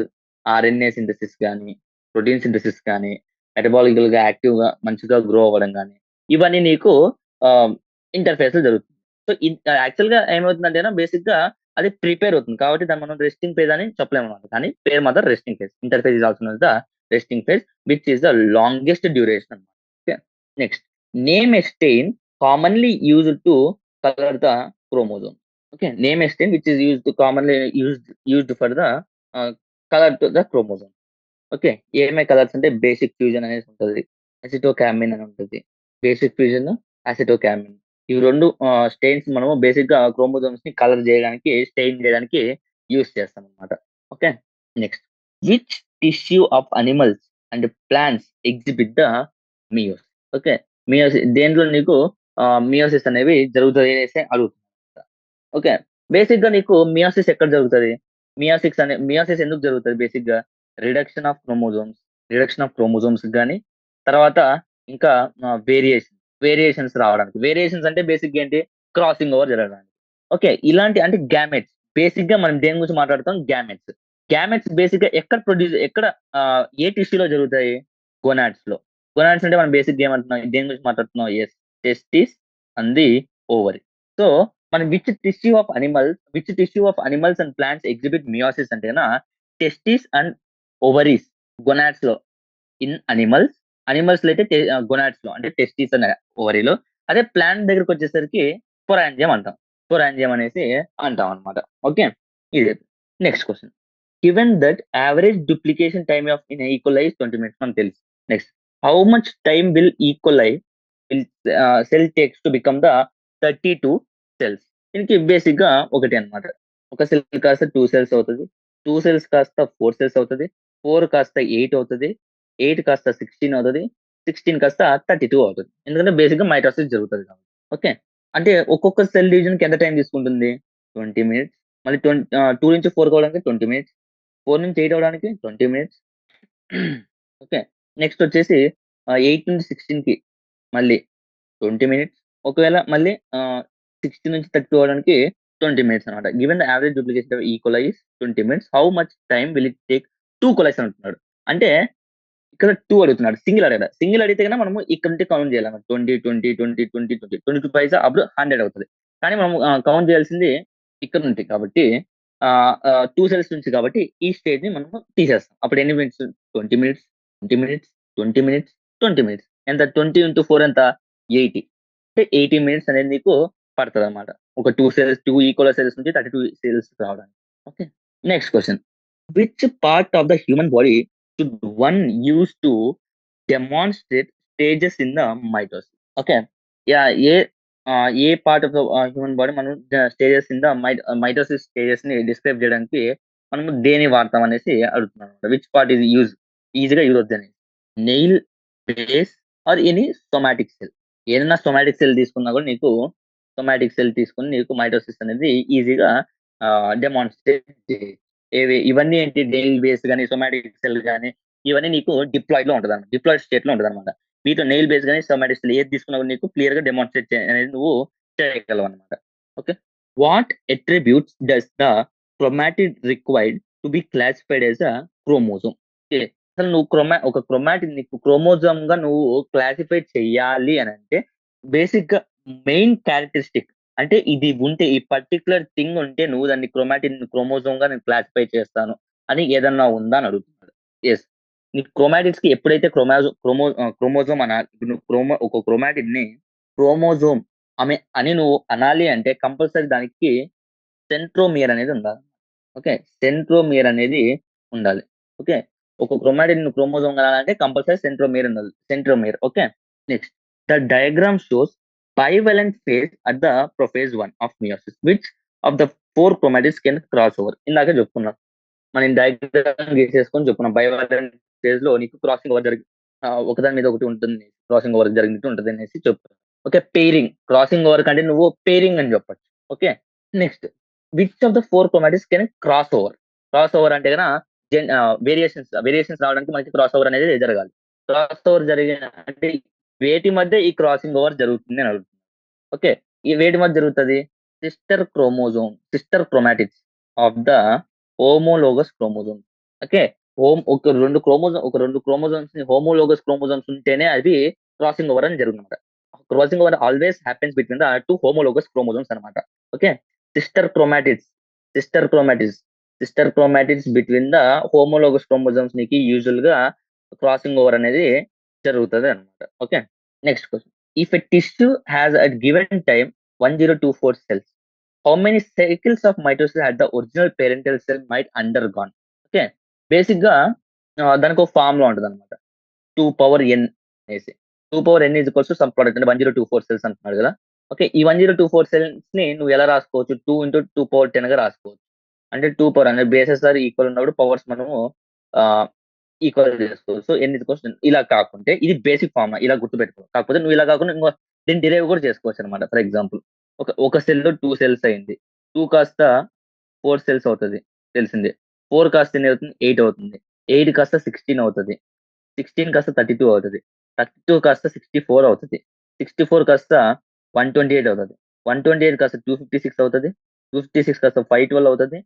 ఆర్ఎన్ఏ సింథసిస్ గాని, ప్రోటీన్ సింథసిస్ గాని, మెటబాలికల్‌గా యాక్టివ్‌గా మంచిగా గ్రో అవ్వడం గాని, ఇవన్నీ నీకు ఆహ్, ఇంటర్‌ఫేస్‌లో జరుగుతుంది. సో, యాక్చువల్‌గా ఏమవుతుందంటేనా బేసిక్‌గా అది ప్రిపేర్ అవుతుంది. కాబట్టి దాన్ని మనం రెస్టింగ్ ఫేజ్ అని చెప్పలేమన్నమాట. కానీ పేరు మాత్రం resting phase. Interphase is also known as the resting phase which is the longest duration అన్నమాట. Okay. Next, name a stain commonly used to color the chromosome. Okay, name a stain which is commonly used for the uh, color to the chromosome. Okay. ఏమేం colours అంటే basic fuchsin అనేసి ఉంటది. Acetocarmine అని ఉంటది. Basic fuchsin, acetocarmine. ఇవి 2 stains మనము బేసిక్‌గా క్రోమోజోమ్స్‌ని కలర్ జేయడానికి, స్టెయిన్ జేయడానికి యూజ్ చేస్తామన్నమాట. Okay. Next. Which tissue of animals and plants exhibit the meiosis? Okay. దేంట్లో నీకు మియోసిస్ అనేవి జరుగుతాయి అనేసి అడుగుతున్నారు. ఓకే. బేసిక్‌గా నీకు మియోసిస్ ఎక్కడ జరుగుతది? మియోసిస్ ఎందుకు జరుగుతది బేసిక్‌గా? రిడక్షన్ ఆఫ్ క్రోమోజోమ్స్, గాని, తర్వాత ఇంకా వేరియేషన్స్ రావడానికి. వేరియేషన్స్ అంటే బేసిక్‌గా ఏంటి? క్రాసింగ్ ఓవర్ జరగడానికి. ఓకే. ఇలాంటి అంటే గ్యామెట్స్. బేసిక్‌గా మనం దేని గురించి మాట్లాడుతాం? గ్యామెట్స్. గ్యామెట్స్ బేసిక్‌గా ఏ టిష్యూలో జరుగుతాయి? గోనాడ్స్‌లో. గోనాడ్స్ అంటే మనం బేసిక్‌గా ఏమంటున్నాం? దేని గురించి మాట్లాడుతున్నాం? Yes. Testis and the ovary. So, మనం which tissue of animals and plants exhibit meiosis అంటేనా టెస్టిస్ అండ్ ఓవరీస్ గొనాడ్స్‌లో ఇన్ అనిమల్స్‌లో అయితే గొనాడ్స్‌లో అంటే టెస్టిస్ అండ్ ఓవరీలో. అదే ప్లాంట్ దగ్గరికొచ్చేసరికి స్పోరాంజియం అంటాం. స్పోరాంజియం అనేసి అంటాం అన్నమాట. ఓకే. ఇది. Next question. Given that average duplication time in E. coli is 20 minutes మనకు తెలుసు. Next. How much time will sell takes to become the 32 cells? దీనికి బేసిక్‌గా ఒకటే అన్నమాట. ఒక సెల్ కాస్త 2 సెల్స్ అవుతది. 2 సెల్స్ కాస్త 4 సెల్స్ అవుతది. 4 కాస్త 8 అవుతది. 8 కాస్త 16 అవుతది. 16 కాస్త 32 అవుతది. ఎందుకంటే బేసిక్‌గా మైటోసిస్ జరుగుతది కాబట్టి. ఓకే. అంటే ఒక్కొక్క సెల్ డివిజన్‌కి ఎంత టైమ్ తీసుకుంటుంది? 20 మినిట్స్. మళ్ళీ 2 నుంచి 4 అవ్వడానికి 20 మినిట్స్. 4 నుంచి 8 అవ్వడానికి 20 మినిట్స్. ఓకే. నెక్స్ట్ వచ్చేసి 8 నుంచి 16కి మళ్ళీ 20 మినిట్స్. ఒకవేళ మళ్ళీ 60 నుంచి 30 అవ్వడానికి 20 మినిట్స్ అనమాట. Given the average duplication of E. coli is 20 minutes. How much time will it take 2 కొలైస్ అంటున్నాడు. అంటే ఇక్కడ 2 అడుగుతున్నాడు. సింగిల్ అడగడ. సింగిల్ అడిగితే గనక మనము ఇక్కడ నుండి కౌంట్ చేయాలన్నమాట. 20, 20, 20, 20, 20. 22 పైసా అప్పుడు 100 అవుతది. కానీ మనం కౌంట్ చేయాల్సింది ఇక్కడ నుండి కాబట్టి 2 సెల్స్ నుంచి కాబట్టి ఈ స్టేజ్‌ని మనము తీసేస్తాం. అప్పుడు ఎన్ని minutes? 20 minutes, 20 minutes, 20 minutes, 20 minutes. ఎంత 20 ఇంటూ 4 ఎంత? 80. అంటే 80 మినిట్స్ అనేది నీకు పడతదన్నమాట. ఒక 2 ఈక్వల్ సెల్స్ నుంచి 32 సెల్స్ రావడానికి. Okay. Next question. Which part of the human body should one use to demonstrate stages in the mitosis? Okay. Yah! ఏ part of the human body మనం స్టేజెస్ ఇన్ ద మైటోసిస్ స్టేజెస్‌ని describe చేయడానికి మనము దేన్ని వాడతాం అనేసి అడుగుతున్నానన్నమాట. విచ్ పార్ట్ ఈస్ ఈజీగా యూజ్ అవుద్దని. Nail, base or any somatic cell. ఏదైనా సోమాటిక్ సెల్ తీసుకున్నా కూడా నీకు సోమాటిక్ సెల్ తీసుకొని నీకు మైటోసిస్ అనేది ఈజీగా డెమాన్‌స్ట్రేట్ చేయొచ్చు. ఇవన్నీ ఏంటి నెయిల్ బేస్ గాని, సోమాటిక్ సెల్ గాని ఇవన్నీ నీకు డిప్లాయిడ్‌లో ఉంటదన్నమాట. డిప్లాయిడ్ స్టేట్‌లో ఉంటదన్నమాట. వీటిలో నెయిల్ బేస్ గాని, సోమాటిక్ సెల్ ఏది తీసుకున్నా కూడా నీకు క్లియర్‌గా డెమాన్‌స్ట్రేట్ అనేది నువ్వు చేయగలవన్నమాట. Okay. What attributes does the chromatid required to be classified as a chromosome? Okay. అసలు నువ్వు ఒక క్రోమాటిడ్ నీకు క్రోమోజోమ్‌గా నువ్వు క్లాసిఫై చెయ్యాలి అనంటే బేసిక్‌గా మెయిన్ క్యారెక్టరిస్టిక్ అంటే ఇది ఉంటే ఈ పర్టిక్యులర్ థింగ్ ఉంటే నువ్వు దాన్ని క్రోమోజోమ్‌గా నేను క్లాసిఫై చేస్తాను అని ఏదన్నా ఉందా అని అడుగుతున్నాడు. యెస్. నీకు క్రోమాటిడ్స్‌కి ఎప్పుడైతే క్రోమోజోమ్ ఇప్పుడు నువ్వు ఒక క్రోమాటిడ్‌ని క్రోమోజోమ్ అని నువ్వు అనాలి అంటే కంపల్సరీ దానికి సెంట్రోమియర్ అనేది ఉండాలి. ఓకే. సెంట్రోమియర్ అనేది ఉండాలి. ఓకే. ఒక క్రోమాటిన్ క్రోమోజోమ్ కనాలంటే కంపల్సరీ సెంట్రోమియర్ ఉండాలి. Centromere. Okay. Next the diagram shows bivalent phase at the prophase 1 of meiosis. Which of the 4 chromatids can cross over? ఇందాకే చెప్పుకున్నాం. మనం డయాగ్రామ్ గీసేసుకొని చెప్పుకున్నాం. బైవాలెంట్ ఫేజ్ లో నీకు క్రాసింగ్ ఓవర్ ఒకదాని మీద ఒకటి ఉంటుంది. క్రాసింగ్ ఓవర్ జరిగినట్టు ఉంటుంది అనేసి చెప్తాను. ఓకే. పెయిరింగ్. క్రాసింగ్ ఓవర్ కంటే నువ్వు పెయిరింగ్ అని చెప్పొచ్చు. Okay. Next which of the 4 chromatids can cross over? Cross over అంటే గన వేరియేషన్స్ రావడానికి మనకి క్రాస్ ఓవర్ అనేది జరగాలి. క్రాస్ ఓవర్ జరిగిన అంటే వేటి మధ్య ఈ క్రాసింగ్ ఓవర్ జరుగుతుంది అని అడుగుతుంది. ఓకే. ఈ వేటి మధ్య జరుగుతది? Sister chromatids of the homologous chromosome. Okay. ఒక 2 క్రోమోజోమ్స్ హోమోలోగస్ క్రోమోజోమ్స్ ఉంటేనే అది క్రాసింగ్ ఓవర్ అని జరుగుతుందన్నమాట. Crossing over always happens between the 2 homologous chromosomes అన్నమాట. Okay. Sister chromatids sister chromatids sister chromatids between the homologous chromosomes నీకు యూజువల్‌గా crossing over అనేది జరుగుతది అన్నమాట. Okay. Next question. If a tissue has at given time 1024 cells, how many cycles of mitosis had the original parental cell might undergone? Okay. బేసిక్‌గా దానికి ఒక formula ఉంటదన్నమాట. 2 power n అనేసి. 2 power n is equals to some product అంటే 1024 cells అంటున్నాడు కదా! Okay. ఈ 1024 సెల్స్‌ని నువ్వు ఎలా రాసుకోవచ్చు? 2 ఇంటూ 2 పవర్ 10గా రాసుకోవచ్చు. అంటే 2 పవర్ అంటే బేసెస్ ఆర్ ఈక్వల్ ఉన్నప్పుడు పవర్స్ మనము ఆహ్, ఈక్వల్ చేసుకోవచ్చు. సో, ఎన్ ఈజ్ ఈక్వల్స్ ఇలా కాకుంటే ఇది బేసిక్ ఫార్ములా ఇలా గుర్తుపెట్టుకో. కాకపోతే నువ్వు ఇలా కాకుండా దీన్ని డిరైవ్ కూడా చేసుకోవచ్చనమాట. ఫర్ ఎగ్జాంపుల్ ఒక సెల్‌లో 2 సెల్స్ అయింది. 2 కాస్త 4 సెల్స్ అవుతది తెలిసిందే. 4 కాస్త ఎన్ని అవుతుంది? 8 అవుతుంది. 8 కాస్త 16 అవుతది. 16 కాస్త 32 అవుతది. 32 కాస్త 64 అవుతది. 64 కాస్త 128 అవుతది. 128 కాస్త 256 అవుతది. 256 కాస్త 512 అవుతది.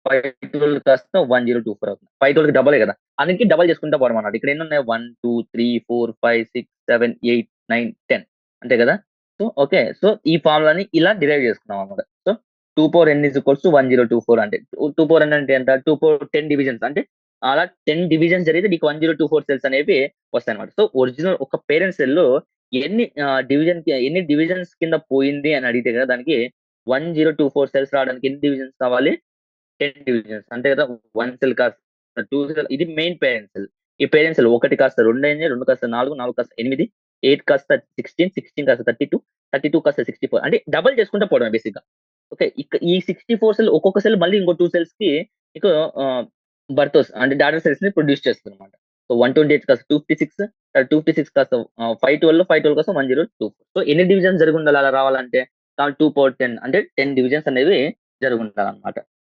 512 కాస్త 1024 అవుతుంది. 512కి డబలే కదా! అందుకే డబల్ చేసుకుంటా పోవడమన్నమాట. ఇక్కడ ఎన్నున్నాయి 1, 2, 3, 4, 5, 6, 7, 8, 9, 10 అంతే కదా! So, okay. సో, ఈ ఫార్ములాని ఇలా డిరైవ్ చేసుకున్నామన్నమాట. So, 2 power n is equals to 1024 అంటే 2 పవర్ n అంటే ఎంత? 2 పవర్ 10 డివిజన్స్ అంటే అలా 10 డివిజన్స్ జరిగితే నీకు 1024 సెల్స్ అనేవి వస్తాయన్నమాట. సో, ఒరిజినల్ ఒక పేరెంట్ సెల్‌లో ఎన్ని డివిజన్స్ కింద పోయింది అని అడిగితే కదా! దానికి 1024 సెల్స్ రావడానికి ఎన్ని డివిజన్స్ కావాలి? 10 డివిజన్స్ అంతే కదా! 1 సెల్ కాస్త 2 సెల్ ఇది మెయిన్ పేరెంట్ సెల్. ఈ పేరెంట్ సెల్ 1 కాస్త 2 అయింది. 2 కాస్త 4, 4 కాస్త 8, 8 కాస్త 16, 16 కాస్త 32, 32 కాస్త 64 అంటే డబుల్ చేసుకుంటా పోవడమే బేసిక్‌గా. ఓకే. ఈ 64 సెల్ ఒక్కొక్క సెల్ మళ్ళీ ఇంకో 2 సెల్స్‌కి నీకు ఆహ్, అంటే డాటర్ సెల్స్‌ని ప్రొడ్యూస్ చేస్తుందన్నమాట. సో, 128 కాస్త 256 256 కాస్త 512, 512 కాస్త 1024. సో, ఎన్ని డివిజన్స్ జరిగుండాలి అలా రావాలంటే 2 పవర్ 10 అంటే 10 డివిజన్స్ అనేవి జరిగుండాలన్నమాట.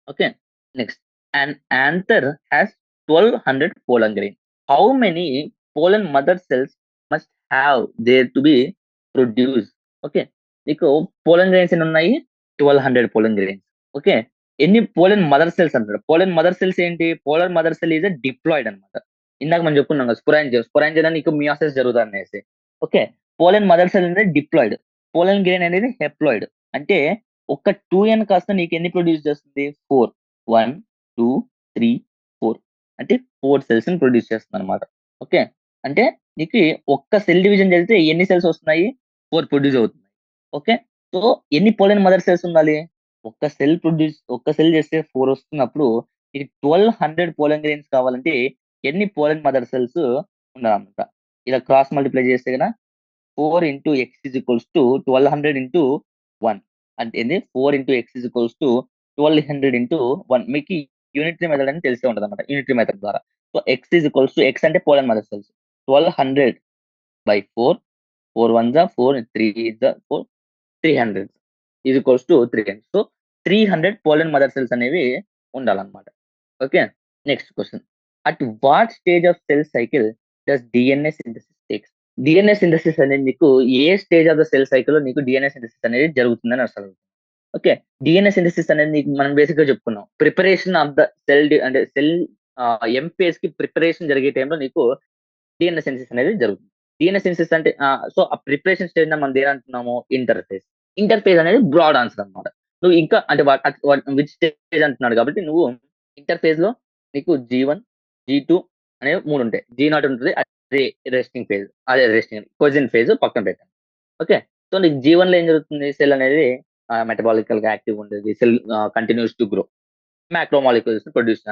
Okay. Next an anther has 1200 pollen grain. How many pollen mother cells must have there to be produce. Okay. నీకు పోలన్ గ్రెయిన్స్ ఎన్ని ఉన్నాయి? 1200 పోలన్ గ్రెయిన్స్. ఓకే. ఎన్ని పోలన్ మదర్ సెల్స్ అంటాడు. పోలన్ మదర్ సెల్స్ ఏంటి? Pollen mother cell is diploid అన్నమాట. ఇందాక మనం చెప్పుకున్నాం కదా! స్పోరాంజియం నీకు మియోసిస్ జరుగుతుందనేసి. ఓకే. పోలన్ మదర్ సెల్ అనేది డిప్లాయిడ్. పోలన్ గ్రెయిన్ అనేది హెప్లాయిడ్. అంటే ఒక్క 2n కాస్త నీకు ఎన్ని ప్రొడ్యూస్ చేస్తుంది? 4. 1, 2, 3, 4 అంటే 4 సెల్స్‌ని ప్రొడ్యూస్ చేస్తుందన్నమాట. ఓకే. అంటే నీకు ఒక్క సెల్ డివిజన్ జరిగితే ఎన్ని సెల్స్ వస్తున్నాయి? 4 ప్రొడ్యూస్ అవుతున్నాయి. ఓకే. సో, ఎన్ని పోలన్ మదర్ సెల్స్ ఉండాలి? ఒక్క సెల్ చేస్తే 4 వస్తున్నప్పుడు ఇది 1200 పోలన్ గ్రెయిన్స్ కావాలంటే ఎన్ని పోలన్ మదర్ సెల్స్ ఉండాలన్నమాట. ఇలా క్రాస్ మల్టిప్లై చేస్తే గన 4 into X is equals to 1200 into 1 అంటే ఏంది 4 into X is equals to 1200 into 1 మీకు యూనిటరీ మెథడ్ అని తెలిసే ఉంటది అనమాట. యూనిటరీ మెథడ్ ద్వారా. So X is equals to X అంటే పోలన్ మదర్ సెల్స్ 1200 బై 4 4 1 జా 4 3 జా 4 300 is equals to 300. So 300 పోలన్ mother cells అనేవి ఉండాలన్నమాట. Okay. Next question. At what stage of cell cycle does DNA synthesis takes? DNA synthesis అనేది నీకు ఏ stage of the cell సైకిల్‌లో నీకు DNA synthesis అనేది జరుగుతుందని అసలు. ఓకే. డిఎన్ఏ సింథసిస్ అనేది నీకు మనం బేసిక్‌గా చెప్పుకున్నాం. ప్రిపరేషన్ ఆఫ్ ద అంటే సెల్ ఎం ఫేజ్‌కి ప్రిపరేషన్ జరిగే టైంలో నీకు డిఎన్ఏ సింథసిస్ అనేది జరుగుతుంది. డిఎన్ఏ సింథసిస్ అంటే సో, ఆ ప్రిపరేషన్ స్టేజ్‌ని మనం దేనంటున్నాము? ఇంటర్‌ఫేజ్. ఇంటర్‌ఫేజ్ అనేది బ్రాడ్ ఆన్సర్ అన్నమాట. నువ్వు ఇంకా అంటే విచ్ స్టేజ్ అంటున్నాడు కాబట్టి నువ్వు ఇంటర్‌ఫేజ్‌లో నీకు జీ1, జీ2 అనేవి 3 ఉంటాయి. జీ0 ఉంటది. అది రెస్టింగ్ ఫేజ్. అదే రెస్టింగ్ క్వెజన్ ఫేజ్ పక్కన పెట్టండి. ఓకే. సో, నీకు జీ1లో ఏం జరుగుతుంది? సెల్ అనేది మెటబాలికల్‌గా యాక్టివ్‌గా ఉండేది. Cell continues to grow. Macro మాలిక్యూల్స్‌ని ప్రొడ్యూస్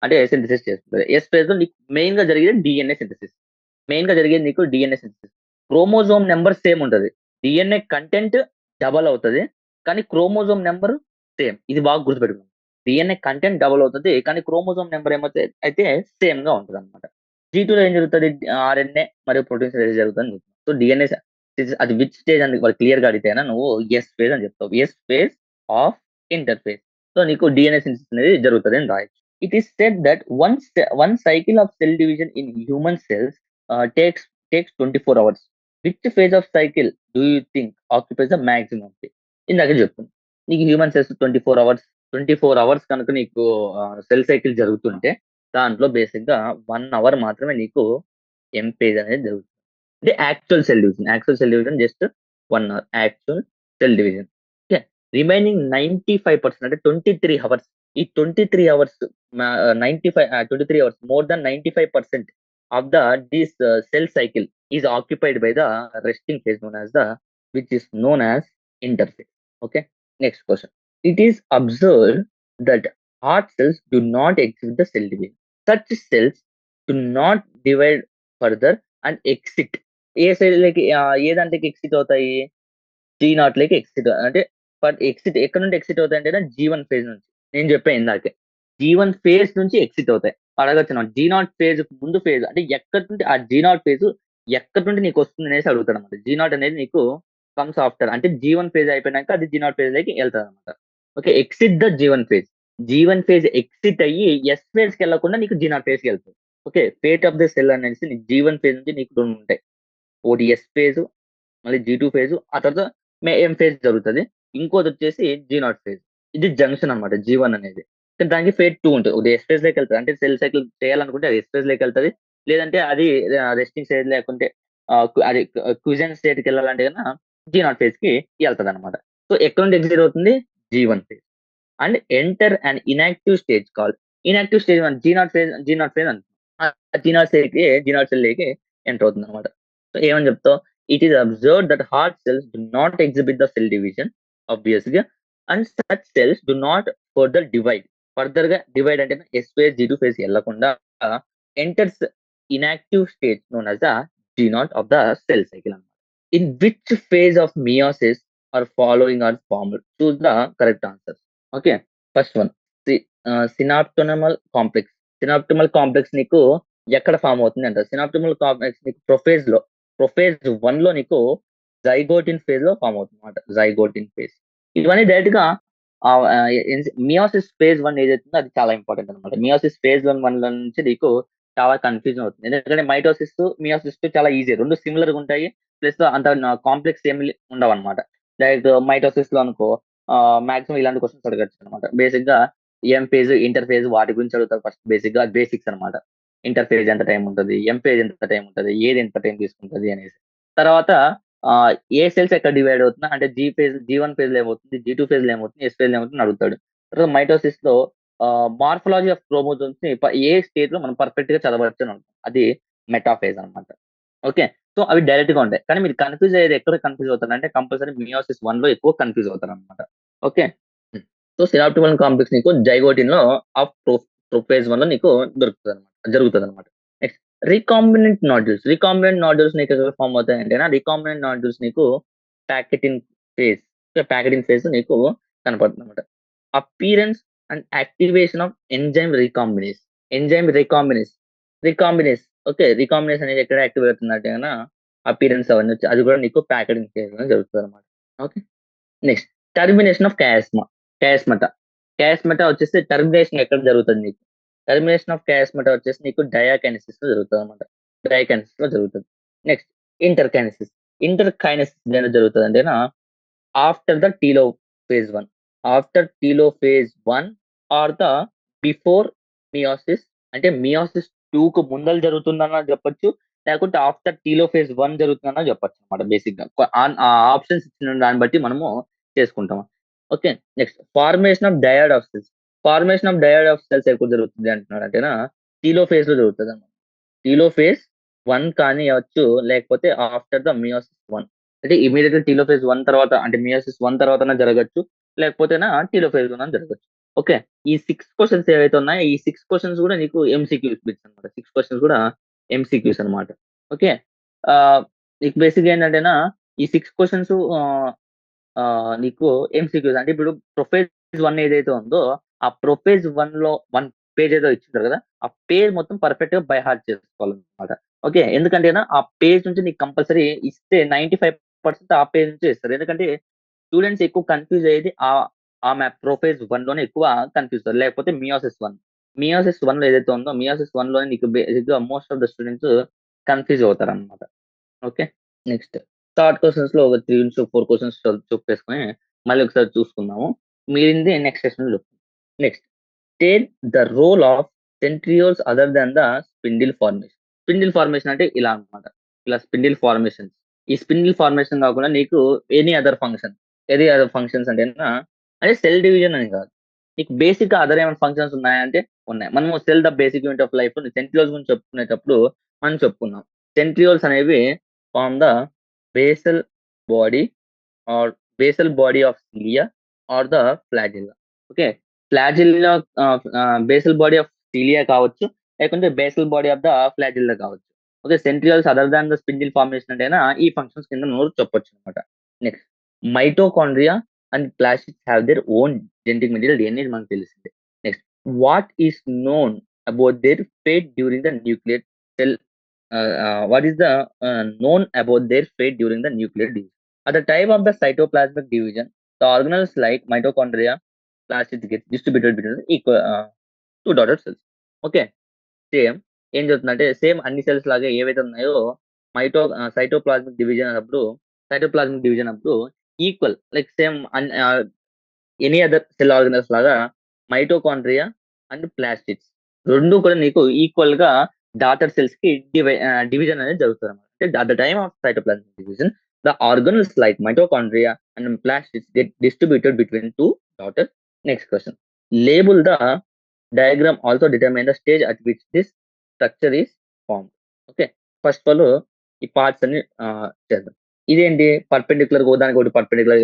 అంటే సింథసిస్ చేస్తుంది. ఎస్ ఫేజ్‌లో నీకు మెయిన్‌గా జరిగేది డిఎన్ఏ సింథసిస్. మెయిన్‌గా జరిగేది నీకు DNA synthesis. Chromosome number same ఉంటది. డిఎన్ఏ కంటెంట్ డబుల్ అవుతది. కానీ క్రోమోజోమ్ నంబర్ సేమ్. ఇది బాగా గుర్తుపెట్టుకోండి. డిఎన్ఏ కంటెంట్ డబుల్ అవుతది. కానీ క్రోమోజోమ్ నంబర్ అయితే సేమ్‌గా ఉంటదన్నమాట. జీ2లో ఏం జరుగుతది? ఆర్ఎన్ఏ మరియు ప్రోటీన్స్ రిలీజ్ జరుగుతుంది. సో, డిఎన్ఏ అది విచ్ స్టేజ్ అని వాళ్ళు క్లియర్‌గా అడిగితేనా నువ్వు ఎస్ ఫేజ్ అని చెప్తావు. Yes phase of interphase. So, నీకు డిఎన్ఏ సింథసిస్ అనేది జరుగుతది అని రాయొచ్చు. It is said that one cycle of cell division in human cells takes 24 hours. Which phase of cycle do you think occupies the maximum phase? ఇందాకే చెప్తున్నా. నీకు human cells 24 hours కనుక నీకు సెల్ సైకిల్ జరుగుతుంటే దాంట్లో బేసిక్‌గా 1 అవర్ మాత్రమే నీకు ఎం ఫేజ్ అనేది జరుగుతుంది. అంటే actual cell division. Actual cell division just 1 hour. Actual cell division. Okay. Remaining 95% అంటే 23 అవర్స్. ఈ 23 hours 23 hours more than 95% of this cell cycle is occupied by the resting phase which is known as interphase. Okay. Next question. It is observed that heart cells do not exhibit the cell division. Such cells do not divide further and exit. A cell లకి ఏ దాంట్లోకి exit అవుతాయి? జీ0 లోకి exit అంటే exit ఎక్కడి నుండి exit అవుతాయంటే జీ1 phase నుంచి. నేను చెప్పా ఇందాకే. జీ1 ఫేజ్ నుంచి ఎక్సిట్ అవుతాయి. అడగొచ్చనమాట. జీ0 ఫేజ్ ముందు ఫేజ్ అంటే ఎక్కడి నుండి ఆ జీ0 ఫేజ్ ఎక్కడి నుండి నీకు వస్తుంది అనేసి అడుగుతాడన్నమాట. జీ0 అనేది నీకు కమ్స్ ఆఫ్టర్ అంటే జీ1 ఫేజ్ అయిపోయినాక అది జీ0 ఫేజ్ లోకి ఎళ్తదన్నమాట. Okay. Exit the G one phase. G one phase exit అయ్యి ఎస్ ఫేజ్‌కి ఎళ్ళకుండా నీకు జీ0 ఫేజ్‌కి ఎళ్తది. Okay. Fate of the cell అనేసి నీకు జీ1 ఫేజ్ నుంచి నీకు 2 ఉంటాయి. ఒకటి ఎస్ ఫేజ్ మళ్ళీ జీ2 ఫేజ్ ఆ తర్వాత ఎం ఫేజ్ జరుగుతది. ఇంకోటొచ్చేసి జీ0 ఫేజ్. ఇది జంక్షన్ అన్నమాట జీ1 అనేది. కానీ దానికి ఫేజ్ 2 ఉంటది. ఒకటి ఎస్ ఫేజ్ లోకెళ్తది. అంటే సెల్ సైకిల్ చేయాలనుకుంటే అది ఎస్ ఫేజ్ లోకెళ్తది. లేదంటే అది రెస్టింగ్ స్టేజ్ లేకుంటే అది క్విజన్ స్టేట్‌కెళ్ళాలంటే గనక జీ0 ఫేజ్‌కి ఎళ్తదన్నమాట. సో, ఎక్కడి నుండి ఎగ్జిట్ అవుతుంది? G one phase. And enter an inactive stage called inactive stage G zero phase అంటాం. జీ0 సెల్‌లోకి ఎంటర్ అవుతుందన్నమాట. సో, ఏమని చెప్తావు? It is observed that heart cells do not exhibit the cell division, obviously, and such cells do not further divide. Further గా divide అంటే S phase, G two phase ఎళ్ళకుండా enters inactive stage known as the G zero of the cell cycle అన్నమాట. In which phase of meiosis are following are formed? Choose the correct answer. Okay. First one synaptonemal complex. Synaptonemal complex నీకు ఎక్కడ form అవుతుంది అంటారు? సినాప్టోనమల్ complex నీకు ప్రొఫేజ్ 1 లో నీకు జైగోటిన్ phase లో form అవుతుందన్నమాట. జైగోటిన్ ఫేజ్. ఇవన్నీ డైరెక్ట్ గా మియోసిస్ ఫేజ్ 1 ఏదైతుందో అది చాలా ఇంపార్టెంట్ అన్నమాట. మియోసిస్ ఫేజ్ 1 నుంచి నీకు చాలా కన్‌ఫ్యూజన్ అవుతుంది. ఎందుకంటే మైటోసిస్, మియోసిస్ చాలా ఈజీ. 2 సిమిలర్‌గా ఉంటాయి. ప్లస్ అంత కాంప్లెక్స్ ఏమి ఉండవన్నమాట. డైరెక్ట్ మైటోసిస్‌లో అనుకో మాక్సిమం ఇలాంటి క్వెషన్స్ అడగొచ్చనమాట. బేసిక్‌గా ఎం ఫేజ్, ఇంటర్ ఫేజ్ వాటి గురించి అడుగుతారు ఫస్ట్ బేసిక్‌గా. బేసిక్స్ అన్నమాట. ఇంటర్ ఫేజ్ ఎంత టైమ్ ఉంటది? ఎం ఫేజ్ ఎంత టైమ్ ఉంటది? ఏది ఎంత టైమ్ తీసుకుంటది అనేసి. తర్వాత ఏ సెల్స్ ఎక్కడ డివైడ్ అవుతుందా? అంటే జీ1 ఫేజ్‌లో ఏమవుతుంది? జీ2 ఫేజ్‌లో ఏమవుతుంది? ఎస్ ఫేజ్‌లో ఏమవుతుంది? అని అడుగుతాడు. తర్వాత మైటోసిస్‌లో మార్ఫాలజీ ఆఫ్ క్రోమోజోమ్స్‌ని ఏ స్టేట్‌లో మనం పర్ఫెక్ట్‌గా చదవచ్చు అని ఉంటుంది. అది మెటాఫేజ్ అన్నమాట. ఓకే. సో, అవి డైరెక్ట్‌గా ఉంటాయి. కానీ మీరు కన్‌ఫ్యూజ్ అయ్యేది ఎక్కడ కన్‌ఫ్యూజ్ అవుతారంటే కంపల్సరీ మియోసిస్ 1లో ఎక్కువ కన్‌ఫ్యూజ్ అవుతారన్నమాట. Okay. Hmm. So, synaptonemal complex నీకు జైగోటిన్‌లో ఆఫ్ ప్రొఫేజ్ 1లో నీకు జరుగుతదన్నమాట. Next recombinant nodules. Recombinant nodules నీకు ఎక్కడ ఫార్మ్ అవుతాయంటేనా రికాంబినెంట్ నోడ్యూల్స్ నీకు ప్యాకెటిన్ ఫేజ్. ప్యాకెటిన్ ఫేజ్ నీకు కనపడుతుందన్నమాట. Appearance and activation of enzyme recombinase. Enzyme recombinase. Recombinase okay. Recombinase అనేది ఎక్కడ యాక్టివేట్ అవుతుందంటే గన అపియరెన్స్ అవన్నీ వచ్చి అది కూడా నీకు ప్యాకెటింగ్ ఫేజ్ లోనే జరుగుతదన్నమాట. Okay. Next termination of chiasma. Chiasmata. Chiasmata వచ్చేసి టర్మినేషన్ ఎక్కడ జరుగుతది నీకు? టర్మినేషన్ ఆఫ్ కయాస్మట వచ్చేసి నీకు డయాకైనెసిస్‌లో జరుగుతదన్నమాట. డయాకైనెసిస్‌లో జరుగుతది. Next interkinesis. ఇంటర్కైనెసిస్ దేనిలో జరుగుతదంటేనా after the telophase 1. After telophase 1 or the before meiosis అంటే మియోసిస్ 2కు ముందల జరుగుతుందన్నా చెప్పొచ్చు. లేకుంటే ఆఫ్టర్ టీలోఫేజ్ 1 జరుగుతుందన్నా చెప్పొచ్చనమాట బేసిక్‌గా. ఆ ఆప్షన్స్ ఇచ్చిన దాన్ని బట్టి మనము చేసుకుంటాం. Okay. Next formation of dyad of cells. Formation of dyad of cells ఎప్పుడు జరుగుతుంది అంటున్నాడంటేనా టీలోఫేజ్‌లో జరుగుతదనమాట. టీలోఫేజ్ 1 కానియచ్చు, లేకపోతే ఆఫ్టర్ ద మియోసిస్ 1. అంటే ఇమ్మీడియేట్‌గా టీలోఫేజ్ 1 తర్వాత అంటే మియోసిస్ 1 తర్వాతనా జరగొచ్చు. లేకపోతేనా టీలోఫేజ్‌లోనా జరగొచ్చు. ఓకే. ఈ 6 క్వెషన్స్ ఏవైతే ఉన్నాయో, ఈ 6 క్వెషన్స్ గూడా నీకు ఎంసీక్యూస్ బిట్స్ అన్నమాట. 6 క్వెషన్స్ గూడా ఎంసీక్యూస్ అన్నమాట. ఓకే. ఆహ్, నీకు బేసిక్‌గా ఏంటంటేనా ఈ 6 క్వెషన్స్ నీకు ఎంసీక్యూస్ అంటే ఇప్పుడు ప్రొఫేజ్ 1 ఏదైతే ఉందో, ఆ ప్రొఫేజ్ 1లో 1 పేజ్ ఏదో ఇచ్చుంటారు గదా! ఆ పేజ్ మొత్తం పర్ఫెక్ట్‌గా బై హార్ట్ చేసుకోవాలన్నమాట. ఓకే. ఎందుకంటేనా ఆ పేజ్ నుంచి నీకు కంపల్సరీ ఇస్తే 95% ఆ పేజ్ నుంచే ఇస్తారు. ఎందుకంటే స్టూడెంట్స్ ఎక్కువ కన్‌ఫ్యూజ్ అయ్యేది ప్రొఫేజ్ 1లోనే ఎక్కువ కన్‌ఫ్యూజ్ అవుతారు. లేకపోతే మియోసిస్ 1. మియోసిస్ 1లో ఏదైతే ఉందో, మియోసిస్ 1లోనే నీకు బేసిక్‌గా most of the students confuse అవుతారన్నమాట. ఓకే. నెక్స్ట్ థర్డ్ క్వెషన్స్‌లో ఒక 3-4 క్వెషన్స్ చెప్పేసుకొని మళ్ళీ ఒకసారి చూసుకుందాము. మిగిలింది నెక్స్ట్ సెషన్‌లో next state the role of centrioles other than the spindle formation. Spindle formation అంటే ఇలా అన్నమాట. ఇలా స్పిండిల్ ఫార్మేషన్స్. ఈ స్పిండిల్ ఫార్మేషన్ కాకుండా నీకు any other function. Any other functions అంటేనా అంటే సెల్ డివిజన్ అని కాదు. నీకు బేసిక్‌గా అదర్ ఏమైనా ఫంక్షన్స్ ఉన్నాయా అంటే ఉన్నాయి. మనము cell the basic unit of life centrioles గురించి చెప్పుకునేటప్పుడు మనం చెప్పుకున్నాం. సెంట్రియోల్స్ అనేవి form the basal body or basal body of cilia or the flagella. Okay. Flagella basal body of cilia కావచ్చు. లేకుంటే basal body of the flagella కావచ్చు. Okay. Centrioles other than the spindle formation అంటేనా ఈ functions కింద నువ్వు చెప్పొచ్చనమాట. Next mitochondria and plastids have their own genetic material DNA మనకు తెలిసిందే. Next what is known about their fate during the nuclear cell what is the known about their fate during the nuclear division? At the time of the cytoplasmic division, the organelles like mitochondria, plastids get distributed between the two daughter cells. Okay. Same ఏం జరుగుతుందంటే same అన్ని cells లాగా ఏవైతే ఉన్నాయో cytoplasmic division అప్పుడు equal like same any other cell organelles లాగా mitochondria and plastids 2 కూడా నీకు ఈక్వల్ గా డాటర్ సెల్స్ కి డివిజన్ అనేది జరుగుతుందన్నమాట. అంటే at the time of cytoplasmic division the organelles like mitochondria and plastids get distributed between 2 daughter. Next question label the diagram also determine the stage at which this structure is formed. Okay. First of all ఈ parts అన్ని చేద్దాం. ఇదేంటి perpendicular దానికి ఒకటి perpendicular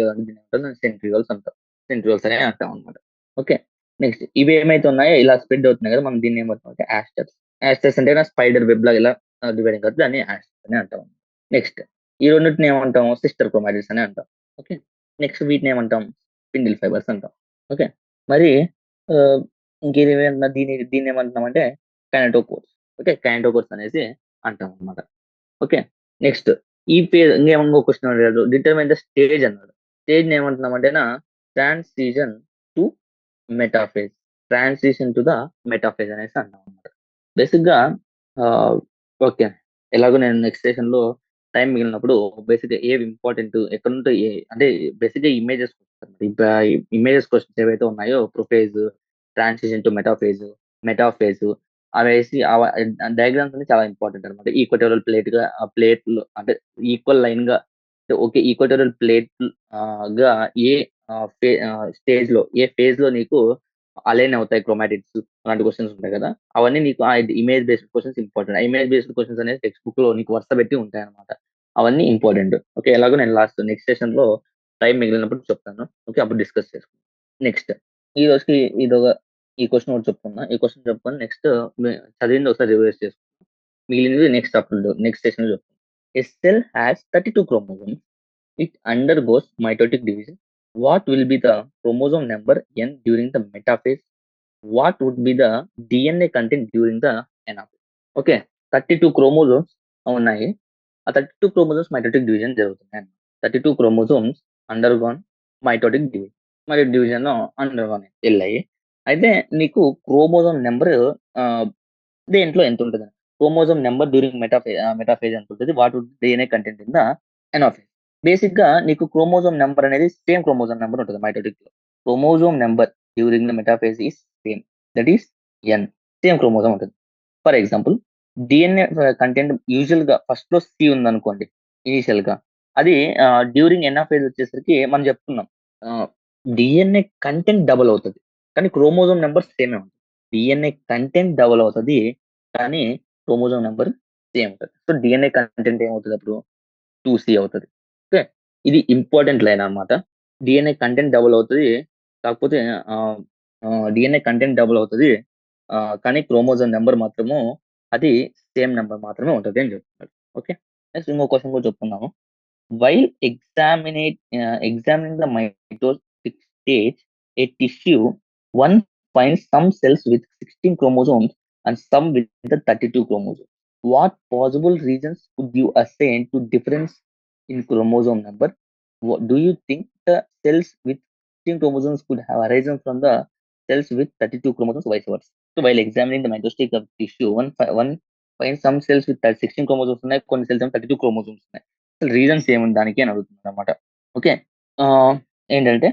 centrioles అంటాం. Centrioles అనే అంటాం అనమాట. ఓకే. నెక్స్ట్ ఇవి ఏమైతే ఉన్నాయో ఇలా స్ప్రెడ్ అవుతున్నాయి కదా! మనం దీన్ని ఏమంటాం అంటే యాస్టర్స్. యాస్టర్స్ అంటే స్పైడర్ వెబ్ లాగా ఇలా డివైడింగ్ అవుతుంది. దాన్ని యాస్టర్స్ అని అంటాం. నెక్స్ట్ ఈ రెండిటిని ఏమంటాం సిస్టర్ క్రోమాటిడ్స్ అని అంటాం. ఓకే. నెక్స్ట్ వీటిని ఏమంటాం స్పిండిల్ ఫైబర్స్ అంటాం. ఓకే. మరి ఆహ్, ఇంకేదేమైనా దీన్ని ఏమంటున్నామంటే కైనెటోకోర్స్. ఓకే. కైనెటోకోర్స్ అనేసి అంటాం అన్నమాట. ఓకే. నెక్స్ట్ ఈ పేరు ఇంకో క్వెషన్ అడిగాడు. డిటర్మైన్ ద స్టేజ్ అన్నాడు. స్టేజ్‌ని ఏమంటున్నామంటేనా transition to metaphase. Transition to the metaphase అనేసి అంటామన్నమాట. బేసిక్‌గా ఆహ్, ఓకే. ఎలాగో నేను నెక్స్ట్ సెషన్‌లో టైం మిగిలినప్పుడు బేసిక్‌గా ఏవి ఇంపార్టెంట్ ఎక్కడి నుండి అంటే బేసిక్‌గా ఇమేజెస్ ఇమేజెస్ క్వెషన్స్ ఏవైతే ఉన్నాయో ప్రొఫేజ్, ట్రాన్సిషన్ టు మెటాఫేజ్ అవేసి డయాగ్రామ్స్ అనేది చాలా ఇంపార్టెంట్ అన్నమాట. ఈక్వటోరియల్ ప్లేట్‌లో అంటే ఈక్వల్ లైన్‌గా ఓకే. ఈక్వటోరియల్ గా ఏ స్టేజ్‌లో ఏ ఫేజ్‌లో నీకు అలైన్ అవుతాయి క్రోమాటిడ్స్ అలాంటి క్వెషన్స్ ఉంటాయి కదా! అవన్నీ నీకు image based questions important. Image based questions అనేది టెక్స్ట్ బుక్‌లో నీకు వరుస పెట్టి ఉంటాయన్నమాట. అవన్నీ ఇంపార్టెంట్. ఓకే. ఎలాగో నేను నెక్స్ట్ సెషన్‌లో టైం మిగిలినప్పుడు చెప్తాను. ఓకే. అప్పుడు డిస్కస్ చేసుకుందాం. నెక్స్ట్ ఈ రోజుకి ఇదొక ఈ క్వెషన్ ఒకటి చెప్పుకున్నా. ఈ క్వెషన్ చెప్పుకొని నెక్స్ట్ చదివింది ఒకసారి రివైజ్ చేసుకుందాం. మిగిలినది నెక్స్ట్ సెషన్‌లో చెప్తాను. A cell has 32 chromosomes. It undergoes mitotic division. What will be the chromosome number n during the metaphase? What would be the DNA content during the anaphase? Okay. 32 chromosomes ఉన్నాయి. ఆ 32 chromosomes mitotic division జరుగుతున్నాయి. 32 chromosomes undergone mitotic division. మరి division undergone ఎళ్ళాయి. అయితే నీకు chromosome number ah, దేంట్లో ఎంతుంటదని. Chromosome number during metaphase ఎంతుంటది? What would DNA content in the anaphase. బేసిక్‌గా నీకు క్రోమోజోమ్ నంబర్ అనేది సేమ్ క్రోమోజోమ్ నంబర్ ఉంటది మైటోటిక్‌లో. Chromosome number during the metaphase is same. That is n. Same chromosome ఉంటది. For example DNA content యూజువల్‌గా ఫస్ట్‌లో C ఉందనుకోండి ఇనీషియల్‌గా. అది డ్యూరింగ్ ఎనాఫేజ్ వచ్చేసరికి మనం చెప్పుకున్నాం. ఆహ్, డీఎన్ఏ కంటెంట్ డబుల్ అవుతది. కానీ క్రోమోజోమ్ నంబర్ సేమే ఉంటది. డీఎన్ఏ కంటెంట్ డబుల్ అవుతది. కానీ క్రోమోజోమ్ నంబర్ సేమ్ ఉంటది. సో, డీఎన్ఏ కంటెంట్ ఏమవుతదప్పుడు 2సి అవుతది. ఓకే. ఇది ఇంపార్టెంట్ లైన్ అన్నమాట. డీఎన్ఏ కంటెంట్ డబుల్ అవుతది. కాకపోతే ఆహ్, డీఎన్ఏ కంటెంట్ డబుల్ అవుతది. కానీ క్రోమోజోమ్ నంబర్ మాత్రము అది సేమ్ నంబర్ మాత్రమే ఉంటది అని చెప్తున్నాడు. ఓకే. నెక్స్ట్ ఇంకో క్వెషన్ కూడా చెప్పుకుందాము. While examining the mitotic stage, a tissue, one finds some cells with 16 chromosomes and some with the 32 chromosomes. What possible reasons could you assign to difference in chromosome number? Do you think the cells with 16 chromosomes could have arisen from the cells with 32 chromosomes, vice versa? So, while examining the mitotic of tissue, one finds some cells with 16 chromosomes ఉన్నాయి, కొన్ని cells 32 chromosomes ఉన్నాయి. అసలు reasons ఏముంది దానికి అని అడుగుతున్నాడనమాట. Okay. ఆహ్, ఏంటంటే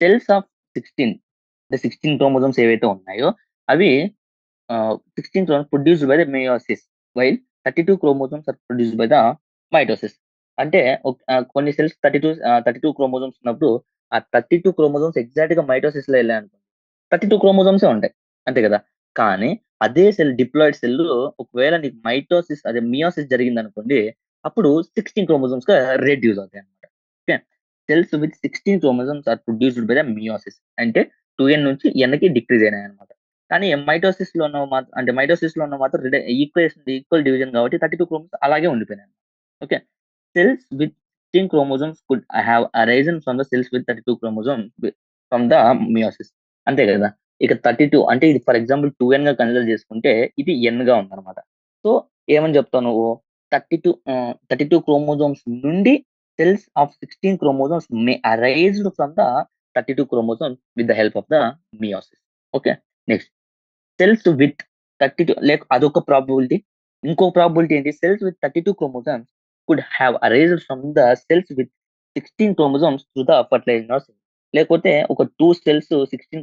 cells of 16 అంటే 16 క్రోమోజోమ్స్ ఏవైతే ఉన్నాయో అవి 16 produced by the meiosis while 32 chromosomes are produced by the mitosis. అంటే కొన్ని సెల్స్ 32 క్రోమోజోమ్స్ ఉన్నప్పుడు ఆ 32 క్రోమోజోమ్స్ ఎగ్జాక్ట్‌గా మైటోసిస్‌లో ఎళ్ళాయనుకోండి 32 క్రోమోజోమ్సే ఉంటాయి. అంతే కదా! కానీ అదే డిప్లాయిడ్ సెల్ ఒకవేళ నీకు మియోసిస్ జరిగిందనుకోండి అప్పుడు 16 క్రోమోజోమ్స్‌గా రెడ్యూస్ అవుతాయన్నమాట. Okay. Cells with 16 chromosomes are produced by the meiosis. అంటే 2ఎన్ నుంచి ఎన్‌కి డిక్రీజ్ అయినాయన్నమాట. కానీ మైటోసిస్‌లో ఉన్నవి మాత్రం ఈక్వల్ డివిజన్ కాబట్టి 32 క్రోమోజోమ్స్ అలాగే ఉండిపోయినాయి. Okay. Cells with 16 chromosomes could have arisen from the cells with 32 chromosomes from the meiosis. అంతే కదా! ఇక 32 అంటే ఇది ఫర్ ఎగ్జాంపుల్ 2ఎన్‌గా కన్సిడర్ చేసుకుంటే ఇది ఎన్‌గా ఉందన్నమాట. సో, ఏమని చెప్తావు నువ్వు? 32 క్రోమోజోమ్స్ నుండి cells of 16 chromosomes May arised from the 32 chromosomes with the help of the meiosis. Okay. Next cells with 32 అదొక ప్రాబబిలిటీ. ఇంకో ప్రాబబిలిటీ ఏంటి? Cells with 32 chromosomes could have arised from the cells with 16 chromosomes through the fertilisation of cells. లేకపోతే ఒక 2 cells 16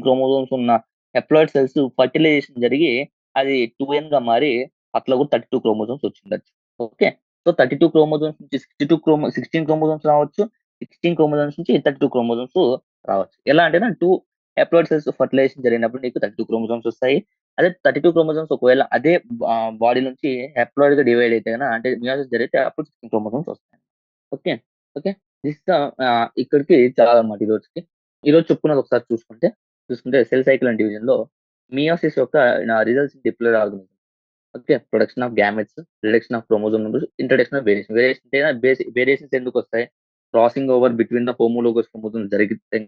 chromosomes ఉన్న హెప్లాయిడ్ cells fertilisation జరిగి అది 2ఎన్‌గా మారి అట్లా కూడా 32 క్రోమోజోమ్స్ వచ్చిండొచ్చు. ఓకే. సో, 32 క్రోమోజోమ్స్ నుంచి 16 క్రోమోజోమ్స్ రావచ్చు. 16 క్రోమోజోమ్స్ నుంచి 32 క్రోమోజోమ్స్ రావచ్చు. ఎలా అంటే 2 హాప్లాయిడ్ సెల్స్ ఫెర్టిలైజేషన్ జరిగినప్పుడు నీకు 32 క్రోమోజోమ్స్ వస్తాయి. అదే 32 క్రోమోజోమ్స్ ఒకవేళ అదే బాడీ నుంచి హాప్లాయిడ్‌గా డివైడ్ అయితే అంటే మియోసిస్ జరిగితే అప్పుడు 16 క్రోమోజోమ్స్ వస్తాయి. ఓకే. ఓకే. దిస్ ద ఇక్కడికి చాలన్నమాట ఈ రోజుకి. ఈరోజు చెప్పుకున్నది ఒకసారి చూసుకుంటే సెల్ సైకిల్ అండ్ డివిజన్‌లో మియోసిస్ యొక్క results diploid organism. Okay. Production of gametes, reduction of chromosome numbers, introduction of variation. Variations ఎందుకొస్తాయి? Crossing over between the homologous chromosomes జరిగితే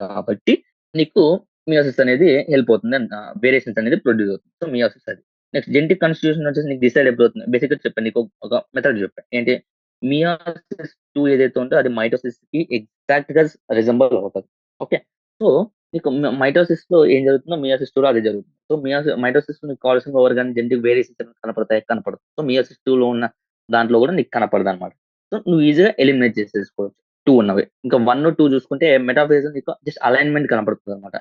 కాబట్టి నీకు మియోసిస్ అనేది హెల్ప్ అవుతుంది. వేరియేషన్స్ అనేది ప్రొడ్యూస్ అవుతుంది. సో, మియోసిస్ అది. నెక్స్ట్ జెనెటిక్ కాన్స్టిట్యూషన్ వచ్చేసి నీకు డిసైడ్ ఎప్పుడవుతుంది? బేసిక్‌గా చెప్పాను. నీకు ఒక మెథడ్ చెప్పా. ఏంటి? మియోసిస్ 2 ఏదైతే ఉందో అది మైటోసిస్‌కి ఎగ్జాక్ట్‌గా రిజెంబుల్ అవుతది. ఓకే. సో, నీకు మైటోసిస్‌లో ఏం జరుగుతుందో మియోసిస్ 2లో అదే జరుగుతుంది. సో మైటోసిస్ నీకు కావాల్సిన ఓవర్ కానీ జెనెటిక్ వేరియేషన్స్ కనపడతాయి కనపడదు. సో మియోసిస్ 2 లో ఉన్న దాంట్లో కూడా నీకు కనపడదు అనమాట. సో నువ్వు ఈజీగా ఎలిమినేట్ చేసేసుకోవచ్చు 2 ఉన్నవి. ఇంకా 1, 2 చూసుకుంటే మెటాఫేజ్ నీకు జస్ట్ అలైన్మెంట్ కనపడుతుంది అనమాట.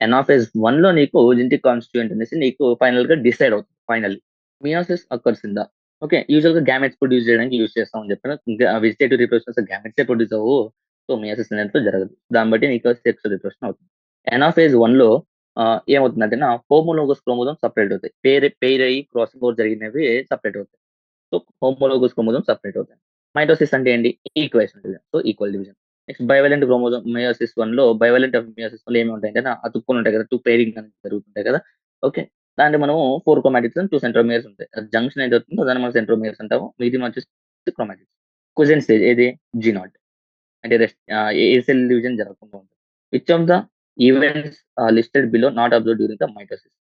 ఎనాఫేజ్ 1 లో నీకు జెనెటిక్ కాన్స్టిట్యూయెంట్ అనేసి నీకు ఫైనల్ గా డిసైడ్ అవుతుంది finally. Meiosis occurs in the okay. Usual గా గ్యామెట్స్ ప్రొడ్యూస్ చేయడానికి యూజ్ చేస్తామని చెప్పాను. ఇంకా వెజిటేటివ్ రిప్రొడక్షన్ గ్యామెట్సే ప్రొడ్యూస్ అవ్వవు. సో మియోసిస్ అనేది జరగదు. దాన్ని బట్టి నీకు సెక్స్ రిప్రొడక్షన్ అవుతుంది. ఎనాఫేజ్ 1 లో ఏమవుతుందంటే హోమోలోగస్ క్రోమోజోమ్ సెపరేట్ అవుతాయి. పెయిర్ అయ్యి క్రాసింగ్ ఓవర్ జరిగినవి సెపరేట్ అవుతాయి. సో హోమోలోగస్ క్రోమోజోమ్ సెపరేట్ అవుతాయి. మైటోసిస్ అంటే ఏంటి? Equation division. So equal division. Next bivalent chromosome meiosis 1 లో బైవలెంట్ ఆఫ్ మియోసిస్ 1 లో ఏమి ఉంటాయంటే అతుక్కొని ఉంటాయి కదా! 2 పెయిరింగ్ అనేది జరుగుతుంటాయి కదా! ఓకే. దాంట్లో మనము 4 క్రోమాటిడ్స్ అండ్ 2 సెంట్రోమియర్స్ ఉంటాయి. జంక్షన్ ఏదైతే అవుతుందో దాన్ని మనం సెంట్రోమియర్స్ అంటాము. మిగిలినవి వచ్చేసి క్రోమాటిడ్స్. క్వెసెంట్ స్టేజ్ ఏది? G naught. అంటే ఏ సెల్ డివిజన్ జరగకుండా ఉంటుంది. Which of the events listed below not observe during the mitosis.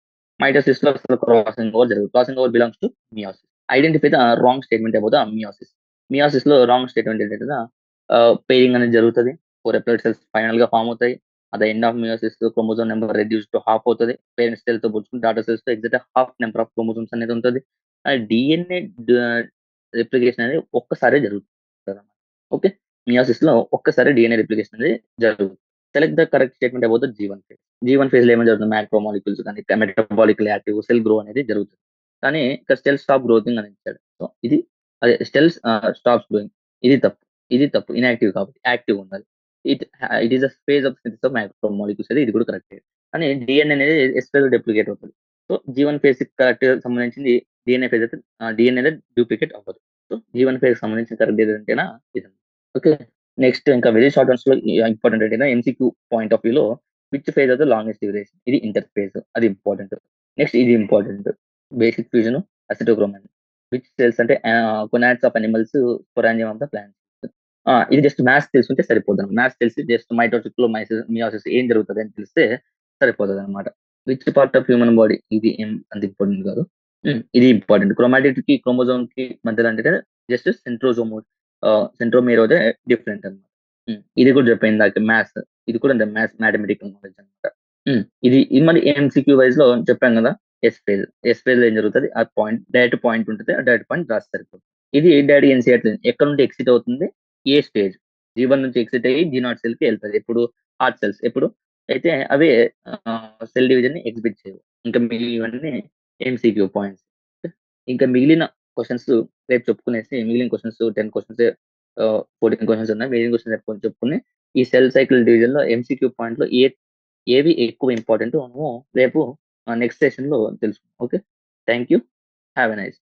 Mitosis లో అసలు క్రాసింగ్ ఓవర్ జరగదు. Crossing over belongs to meiosis. Identify the wrong statement about the meiosis. Meiosis లో wrong statement ఏంటంటే pairing అనేది జరుగుతుంది. 4 haploid cells final గా form అవుతాయి. At the end of meiosis chromosome number reduce to half అవుతుంది. Parent cell తో పోల్చుకుంటే daughter cells తో exact half number of chromosomes అనేది ఉంటుంది. డిఎన్ఏ రిప్లికేషన్ అనేది ఒక్కసారే జరుగుతుంది. ఓకే. మియోసిస్ లో ఒక్కసారి డిఎన్ఏ రిప్లికేషన్ అనేది జరుగుతుంది. Select the correct statement about the Jeevan phase. Jeevan phase లో ఏమైనా జరుగుతుంది? మ్యాక్రో మాలిక్యూల్స్ కానీ మెటబాలికల్ యాక్టివ్ సెల్ గ్రో అనేది జరుగుతుంది. కానీ ఇక్కడ సెల్ స్టాప్ గ్రోతింగ్ అని ఇచ్చాడు. సో ఇది అదే సెల్స్ స్టాప్స్ గ్రోయింగ్. ఇది తప్పు. ఇది తప్పు. ఇన్యాక్టివ్ కాబట్టి యాక్టివ్ ఉండాలి. It it is a phase of synthesis of micro molecules అది ఇది కూడా కరెక్ట్. కానీ డిఎన్ఏ అనేది ఎస్పేస్ డూప్లికేట్ అవుతుంది. సో జీవన్ ఫేజ్ కరెక్ట్ సంబంధించింది డిఎన్ఏ ఫేజ్ అయితే డిఎన్ఏ డూప్లికేట్ అవ్వదు. సో జీవన్ ఫేజ్ సంబంధించిన కరెక్ట్ ఏదంటేనా ఇది. ఓకే. నెక్స్ట్ ఇంకా వెరీ షార్ట్ వన్స్ లో ఇంపార్టెంట్ ఏంటంటే ఎంసీక్యూ పాయింట్ ఆఫ్ వ్యూ లో which phase of the longest duration. ఇది ఇంటర్ ఫేజ్. అది ఇంపార్టెంట్. నెక్స్ట్ ఇది ఇంపార్టెంట్. బేసిక్ ఫ్యూజన్ అసిటోక్రోమైన్. విచ్ సెల్స్ అంటే gonads of animals sporangium of the plants. ఇది జస్ట్ మ్యాథ్స్ తెలుసుంటే సరిపోతుంది. మ్యాథ్స్ తెలిసి జస్ట్ మైటోసిస్ లో మియోసిస్ ఏం జరుగుతుంది అని తెలిస్తే సరిపోతుంది అనమాట. Which part of human body ఇది ఏం అంత ఇంపార్టెంట్ కాదు. ఇది ఇంపార్టెంట్. క్రోమాటిడ్ కి క్రోమోజోమ్ కి మధ్యలో అంటే జస్ట్ సెంట్రోమేర్ అయితే డిఫరెంట్ అనమాట. ఇది కూడా చెప్పింది దాకా మ్యాథ్స్. ఇది కూడా మ్యాథమెటికల్ నాలెడ్జ్ అనమాట. ఇది మళ్ళీ ఎంసీక్యూ వైజ్ లో చెప్పాం కదా. Yes phase. ఎస్ ఫేజ్ లో ఏం జరుగుతుంది? ఆ పాయింట్ డైరెక్ట్ పాయింట్ ఉంటుంది. ఆ డైరెక్ట్ పాయింట్ రాసి సరిపోతుంది. ఇది డైరెక్ట్ ఎన్సీఆర్ ఎక్కడ నుండి ఎక్సిట్ అవుతుంది? ఏ స్టేజ్? జీవన్ నుంచి ఎక్సిట్ అయ్యి జీ నాట్ సెల్ కి వెళ్తుంది. ఎప్పుడు? Heart cells. ఎప్పుడు? అయితే అవే సెల్ డివిజన్ ని ఎగ్జిబిట్ చేయవు. ఇంకా మిగిలినవన్నీ ఎంసీక్యూ పాయింట్స్. ఇంకా మిగిలిన క్వశ్చన్స్ రేపు చెప్పుకునేసి మిగిలిన క్వశ్చన్స్ 10 క్వశ్చన్స్ 14 క్వశ్చన్స్ ఉన్నాయి. మిగిలిన క్వశ్చన్స్ చెప్పుకుని ఈ సెల్ సైకిల్ డివిజన్ లో ఎంసీక్యూ పాయింట్ లో ఏవి ఎక్కువ ఇంపార్టెంట్ మనము రేపు నెక్స్ట్ సెషన్ లో తెలుసుకుందాం. Okay. Thank you. Have a nice